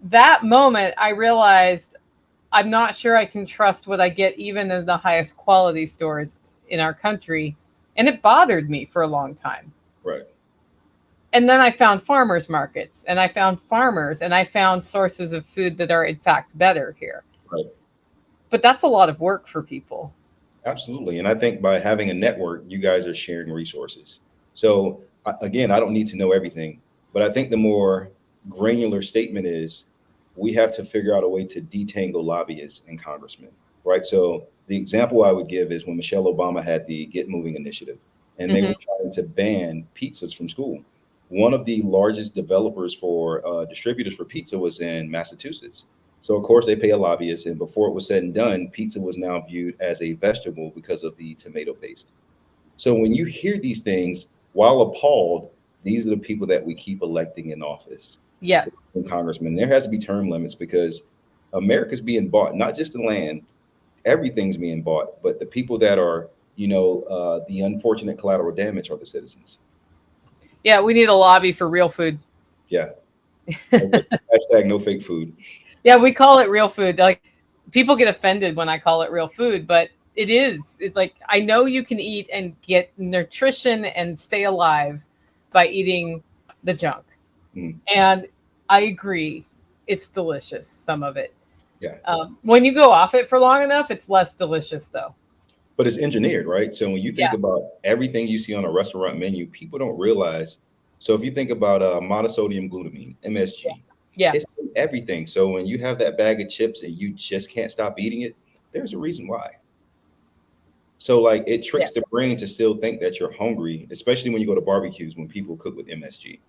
A: that moment I realized I'm not sure I can trust what I get even in the highest quality stores in our country. And it bothered me for a long time.
B: Right.
A: And then I found farmers markets and I found farmers and I found sources of food that are in fact better here.
B: Right.
A: But that's a lot of work for people.
B: Absolutely. And I think by having a network, you guys are sharing resources. So again, I don't need to know everything, but I think the more granular statement is we have to figure out a way to detangle lobbyists and congressmen, right? So the example I would give is when Michelle Obama had the Get Moving initiative, and they were trying to ban pizzas from school. One of the largest developers for distributors for pizza was in Massachusetts. So of course they pay a lobbyist, and before it was said and done, pizza was now viewed as a vegetable because of the tomato paste. So when you hear these things, while appalled, these are the people that we keep electing in office.
A: Yes.
B: Congressman, there has to be term limits because America's being bought, not just the land, everything's being bought, but the people that are, the unfortunate collateral damage are the citizens.
A: Yeah, we need a lobby for real food.
B: Yeah. Hashtag no fake food.
A: Yeah, we call it real food. Like people get offended when I call it real food, but it is. It's like I know you can eat and get nutrition and stay alive by eating the junk. And I agree. It's delicious, some of it.
B: Yeah.
A: When you go off it for long enough, it's less delicious though.
B: But it's engineered, right? So when you think about everything you see on a restaurant menu, people don't realize. So if you think about monosodium glutamine, MSG, it's in everything. So when you have that bag of chips and you just can't stop eating it, there's a reason why. So like it tricks the brain to still think that you're hungry, especially when you go to barbecues when people cook with MSG.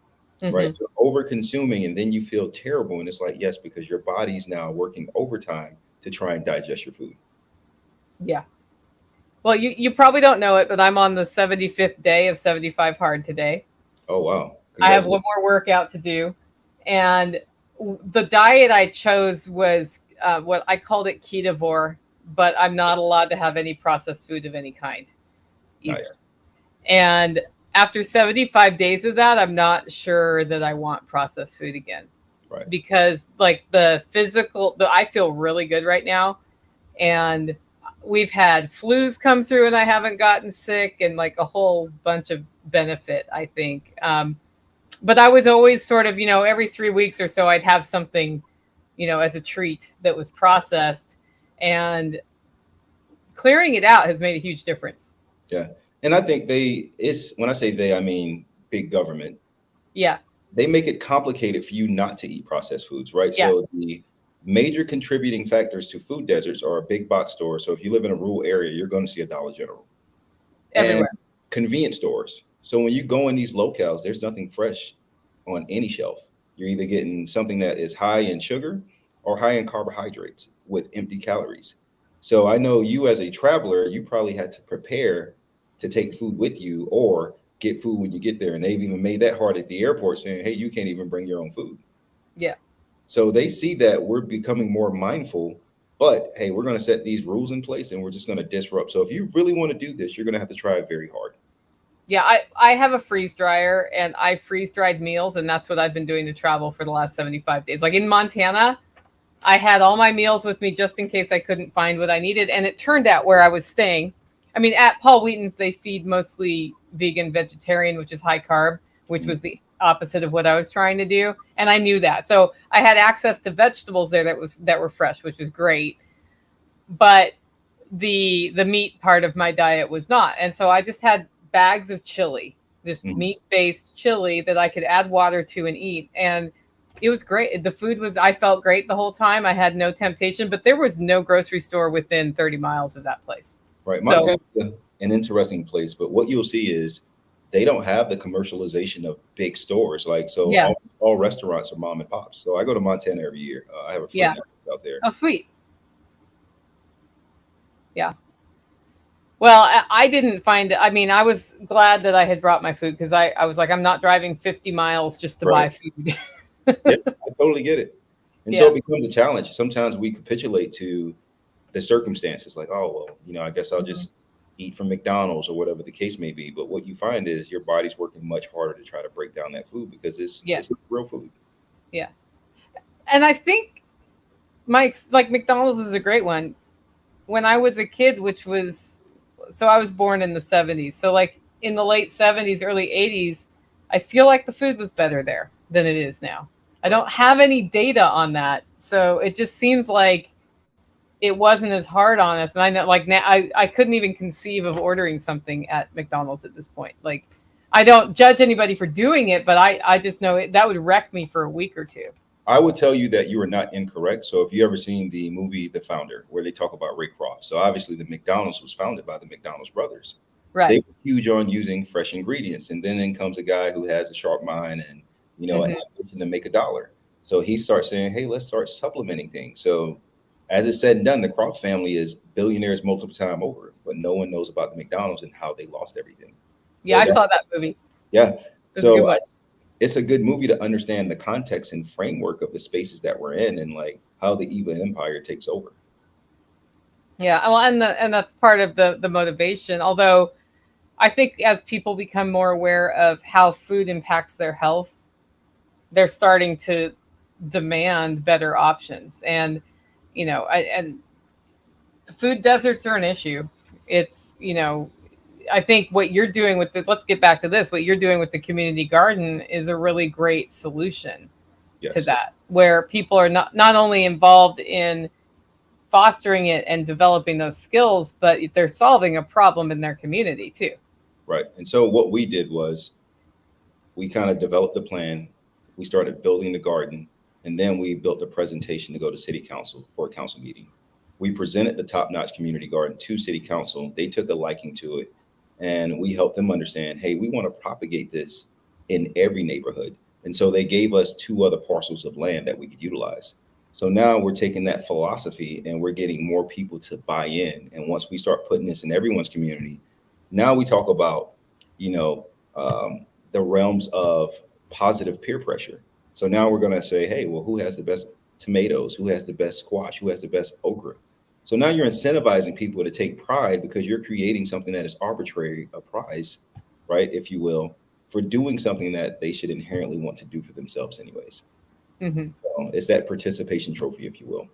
B: Right? You're over consuming and then you feel terrible. And it's like, yes, because your body's now working overtime to try and digest your food.
A: Yeah. Well, you probably don't know it, but I'm on the 75th day of 75 hard today.
B: Oh, wow.
A: I have one more workout to do. And the diet I chose was what I called it ketovore, but I'm not allowed to have any processed food of any kind either.
B: Nice.
A: And after 75 days of that, I'm not sure that I want processed food again.
B: Right.
A: Because like I feel really good right now. And we've had flus come through and I haven't gotten sick, and like a whole bunch of benefit, I think. But I was always sort of, every 3 weeks or so, I'd have something, as a treat that was processed, and clearing it out has made a huge difference.
B: Yeah. And I think when I say they, I mean big government.
A: Yeah.
B: They make it complicated for you not to eat processed foods, right?
A: Yeah.
B: So the major contributing factors to food deserts are big box stores. So if you live in a rural area, you're going to see a Dollar General.
A: Everywhere.
B: And convenience stores. So when you go in these locales, there's nothing fresh on any shelf. You're either getting something that is high in sugar or high in carbohydrates with empty calories. So I know you as a traveler, you probably had to prepare to take food with you or get food when you get there. And they've even made that hard at the airport, saying, hey, you can't even bring your own food.
A: Yeah.
B: So they see that we're becoming more mindful, but hey, we're going to set these rules in place and we're just going to disrupt. So if you really want to do this, you're going to have to try it very hard.
A: Yeah, I have a freeze dryer and I freeze dried meals, and that's what I've been doing to travel for the last 75 days. Like in Montana, I had all my meals with me just in case I couldn't find what I needed. And it turned out where I was staying, I mean, at Paul Wheaton's, they feed mostly vegan, vegetarian, which is high carb, which was the opposite of what I was trying to do. And I knew that. So I had access to vegetables there that were fresh, which was great. But the meat part of my diet was not. And so I just had bags of chili, just meat-based chili that I could add water to and eat. And it was great. The food I felt great the whole time. I had no temptation, but there was no grocery store within 30 miles of that place.
B: Right. Montana's an interesting place, but what you'll see is they don't have the commercialization of big stores. All restaurants are mom and pops. So I go to Montana every year. I have a friend out there.
A: Oh, sweet. Yeah. Well, I didn't find it. I mean, I was glad that I had brought my food because I was like, I'm not driving 50 miles just to buy food.
B: Yeah, I totally get it. And so it becomes a challenge. Sometimes we capitulate to the circumstances, like, oh, well, I guess I'll just eat from McDonald's or whatever the case may be. But what you find is your body's working much harder to try to break down that food because it's real food.
A: Yeah. And I think McDonald's is a great one. When I was a kid, I was born in the 70s. So like in the late 70s, early 80s, I feel like the food was better there than it is now. I don't have any data on that. So it just seems like it wasn't as hard on us. And I know like now I couldn't even conceive of ordering something at McDonald's at this point. Like I don't judge anybody for doing it, but I just know that would wreck me for a week or two.
B: I would tell you that you are not incorrect. So if you ever seen the movie The Founder, where they talk about Ray Kroc, so obviously the McDonald's was founded by the McDonald's brothers. Right. They were huge on using fresh ingredients. And then in comes a guy who has a sharp mind and, an ambition to make $1. So he starts saying, hey, let's start supplementing things. So as it's said and done, the Kroc family is billionaires multiple times over, but no one knows about the McDonald's and how they lost everything.
A: Yeah, I saw that movie.
B: Yeah. So it's a good movie to understand the context and framework of the spaces that we're in and like how the evil empire takes over.
A: Yeah, well, and that's part of the motivation. Although I think as people become more aware of how food impacts their health, they're starting to demand better options. And and food deserts are an issue. It's I think what you're doing with let's get back to this. What you're doing with the community garden is a really great solution to that, where people are not only involved in fostering it and developing those skills, but they're solving a problem in their community too.
B: Right. And so what we did was we kind of developed a plan. We started building the garden, and then we built a presentation to go to city council for a council meeting. We presented the top-notch community garden to city council. They took a liking to it, and we helped them understand, hey, we want to propagate this in every neighborhood. And so they gave us 2 other parcels of land that we could utilize. So now we're taking that philosophy and we're getting more people to buy in. And once we start putting this in everyone's community, now we talk about, the realms of positive peer pressure. So now we're going to say, hey, well, who has the best tomatoes? Who has the best squash? Who has the best okra? So now you're incentivizing people to take pride because you're creating something that is arbitrary, a prize, right, if you will, for doing something that they should inherently want to do for themselves anyways.
A: Mm-hmm.
B: So it's that participation trophy, if you will.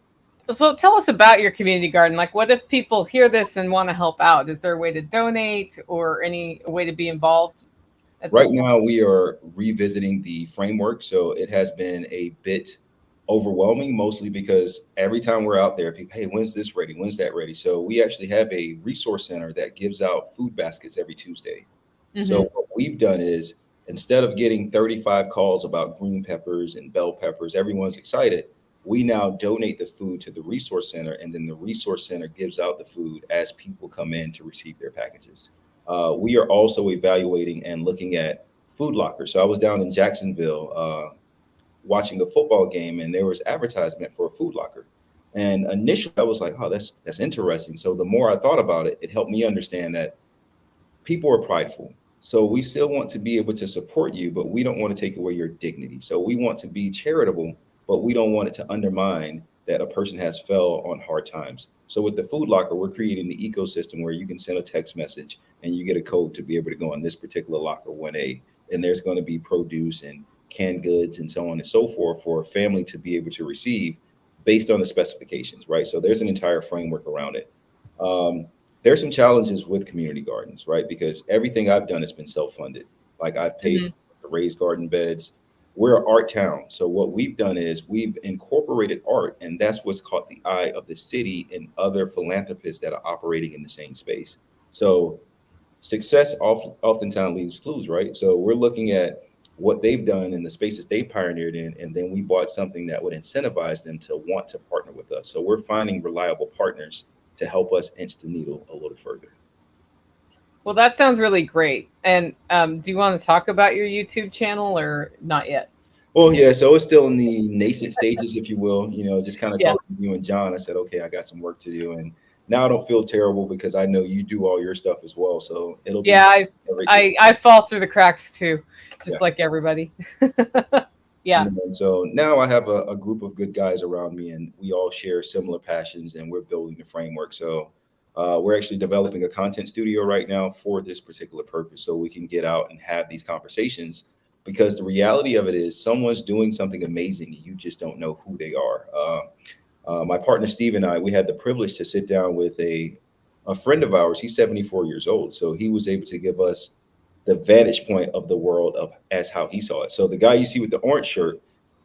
A: So tell us about your community garden. Like, what if people hear this and want to help out? Is there a way to donate or any way to be involved?
B: Right now, we are revisiting the framework. So it has been a bit overwhelming, mostly because every time we're out there, people, hey, when's this ready? When's that ready? So we actually have a resource center that gives out food baskets every Tuesday. Mm-hmm. So what we've done is, instead of getting 35 calls about green peppers and bell peppers, everyone's excited. We now donate the food to the resource center, and then the resource center gives out the food as people come in to receive their packages. We are also evaluating and looking at food lockers. So I was down in Jacksonville watching a football game, and there was advertisement for a food locker. And initially I was like, oh, that's interesting. So the more I thought about it, it helped me understand that people are prideful. So we still want to be able to support you, but we don't want to take away your dignity. So we want to be charitable, but we don't want it to undermine that a person has fell on hard times. So with the food locker, we're creating the ecosystem where you can send a text message and you get a code to be able to go on this particular locker 1A. And there's going to be produce and canned goods and so on and so forth for a family to be able to receive based on the specifications, right? So there's an entire framework around it. There's some challenges with community gardens, right? Because everything I've done has been self-funded. Like I've paid for raised garden beds. We're an art town. So what we've done is we've incorporated art, and that's what's caught the eye of the city and other philanthropists that are operating in the same space. So success oftentimes leaves clues, right? So we're looking at what they've done in the spaces they pioneered in, and then we bought something that would incentivize them to want to partner with us. So we're finding reliable partners to help us inch the needle a little further.
A: Well, that sounds really great. And do you want to talk about your YouTube channel or not yet?
B: Well, yeah, so it's still in the nascent stages, if you will, just kind of talking to you and John. I said, okay, I got some work to do. And now I don't feel terrible because I know you do all your stuff as well. So it'll be.
A: Yeah, I fall through the cracks too, just like everybody. Yeah.
B: And so now I have a group of good guys around me, and we all share similar passions, and we're building the framework. So we're actually developing a content studio right now for this particular purpose, so we can get out and have these conversations, because the reality of it is someone's doing something amazing. You just don't know who they are. My partner, Steve, and I, we had the privilege to sit down with a friend of ours. He's 74 years old. So he was able to give us the vantage point of the world as how he saw it. So the guy you see with the orange shirt,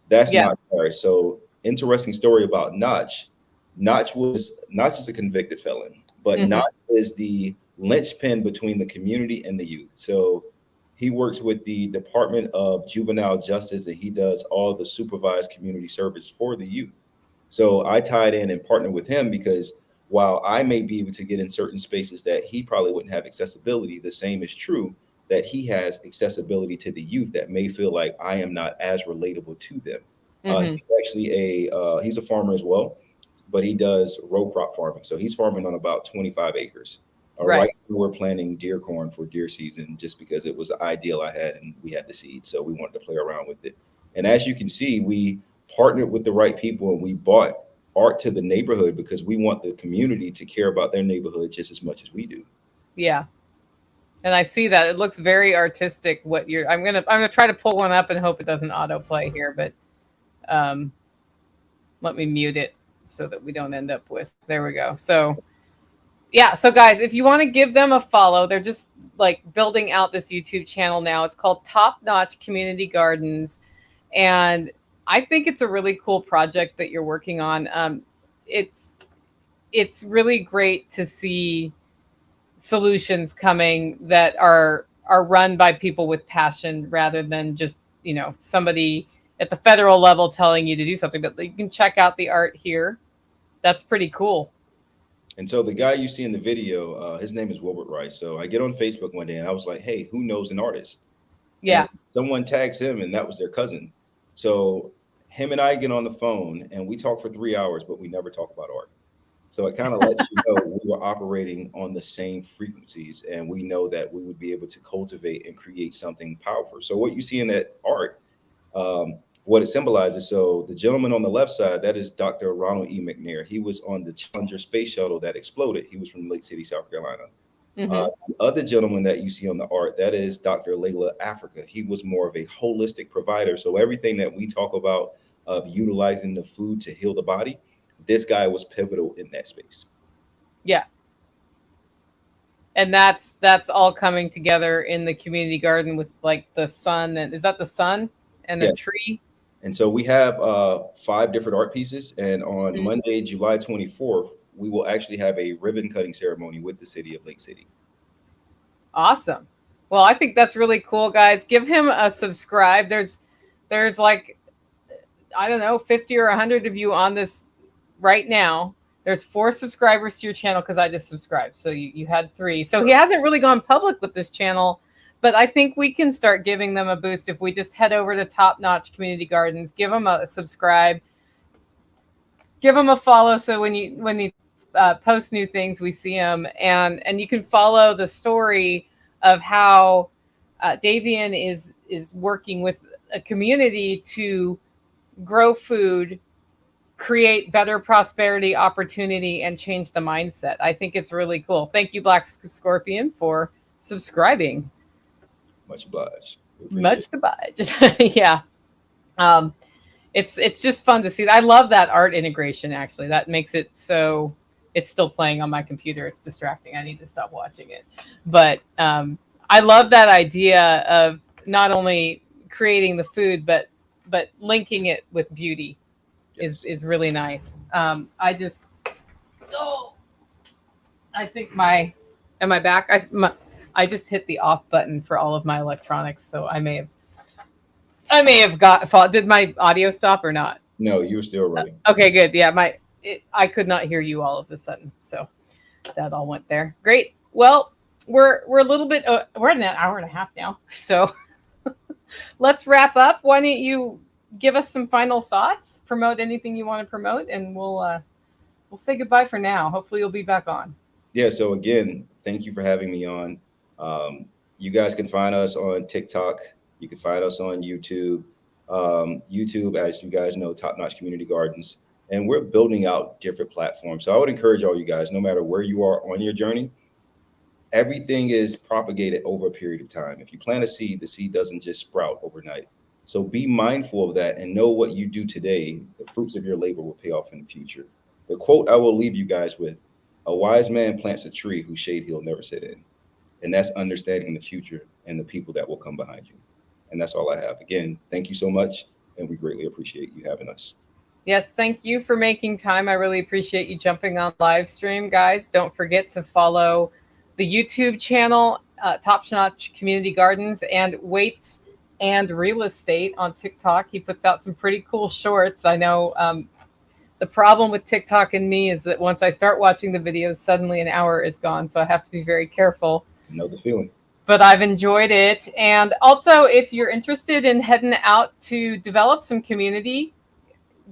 B: that's Notch Harris. So interesting story about Notch. Notch is a convicted felon, but Notch is the linchpin between the community and the youth. So he works with the Department of Juvenile Justice, and he does all the supervised community service for the youth. So I tied in and partnered with him because while I may be able to get in certain spaces that he probably wouldn't have accessibility, the same is true that he has accessibility to the youth that may feel like I am not as relatable to them. He's actually he's a farmer as well, but he does row crop farming. So he's farming on about 25 acres. Right now we're planting deer corn for deer season just because it was the ideal I had and we had the seed. So we wanted to play around with it. And as you can see, we partnered with the right people and we bought art to the neighborhood because we want the community to care about their neighborhood just as much as we do.
A: Yeah. And I see that it looks very artistic. I'm gonna try to pull one up and hope it doesn't autoplay here, but let me mute it so that we don't end up with. There we go. So yeah, so guys, if you want to give them a follow, they're just like building out this YouTube channel now. It's called Top Notch Community Gardens, and I think it's a really cool project that you're working on. It's really great to see solutions coming that are run by people with passion rather than just, somebody at the federal level telling you to do something. But you can check out the art here. That's pretty cool.
B: And so the guy you see in the video, his name is Wilbert Rice. So I get on Facebook one day and I was like, hey, who knows an artist?
A: Yeah.
B: And someone tags him and that was their cousin. So him and I get on the phone and we talk for 3 hours, but we never talk about art. So it kind of lets you know we were operating on the same frequencies and we know that we would be able to cultivate and create something powerful. So what you see in that art what it symbolizes. So the gentleman on the left side, that is Dr. Ronald E. McNair. He was on the Challenger space shuttle that exploded. He was from Lake City, South Carolina. The other gentleman that you see on the art, that is Dr. Layla Africa. He was more of a holistic provider. So everything that we talk about of utilizing the food to heal the body, this guy was pivotal in that space.
A: Yeah. And that's all coming together in the community garden with like the sun. And is that the sun and the tree?
B: And so we have 5 different art pieces. And on Monday, July 24th, we will actually have a ribbon cutting ceremony with the city of Lake City.
A: Awesome. Well, I think that's really cool, guys. Give him a subscribe. There's like, I don't know, 50 or 100 of you on this right now. There's 4 subscribers to your channel because I just subscribed. So you had 3. So he hasn't really gone public with this channel, but I think we can start giving them a boost if we just head over to Top Notch Community Gardens, give them a subscribe, give them a follow. So when you post new things, we see them, and you can follow the story of how Davian is working with a community to grow food, create better prosperity, opportunity, and change the mindset. I think it's really cool. Thank you, Black Scorpion, for subscribing.
B: Much obliged.
A: Much obliged. Yeah. It's just fun to see. I love that art integration, actually. That makes it so it's still playing on my computer. It's distracting. I need to stop watching it. But I love that idea of not only creating the food, but linking it with beauty. Is really nice. I think am I back? I just hit the off button for all of my electronics, so I may have did my audio stop or not?
B: No, you were still running.
A: Okay, good. Yeah, I could not hear you all of a sudden, so that all went there. Great. Well, we're a little bit we're at an hour and a half now, so let's wrap up. Why don't you give us some final thoughts, promote anything you want to promote, and we'll say goodbye for now. Hopefully you'll be back on.
B: Yeah, so again, thank you for having me on. You guys can find us on TikTok. You can find us on YouTube. YouTube, as you guys know, Top Notch Community Gardens. And we're building out different platforms. So I would encourage all you guys, no matter where you are on your journey, everything is propagated over a period of time. If you plant a seed, the seed doesn't just sprout overnight. So be mindful of that and know what you do today, the fruits of your labor will pay off in the future. The quote I will leave you guys with: a wise man plants a tree whose shade he'll never sit in. And that's understanding the future and the people that will come behind you. And that's all I have. Again, thank you so much. And we greatly appreciate you having us.
A: Yes, thank you for making time. I really appreciate you jumping on live stream, guys. Don't forget to follow the YouTube channel, Top Notch Community Gardens, and Weights and Real Estate on TikTok. He puts out some pretty cool shorts. I know the problem with TikTok and me is that once I start watching the videos, suddenly an hour is gone. So I have to be very careful.
B: Know the feeling.
A: But I've enjoyed it. And also, if you're interested in heading out to develop some community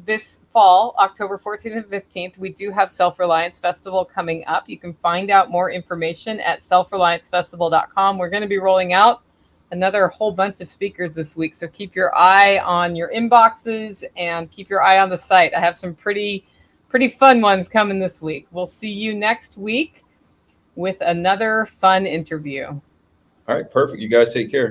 A: this fall, October 14th and 15th, we do have Self-Reliance Festival coming up. You can find out more information at selfreliancefestival.com. We're going to be rolling out another whole bunch of speakers this week. So keep your eye on your inboxes and keep your eye on the site. I have some pretty fun ones coming this week. We'll see you next week with another fun interview.
B: All right, perfect. You guys take care.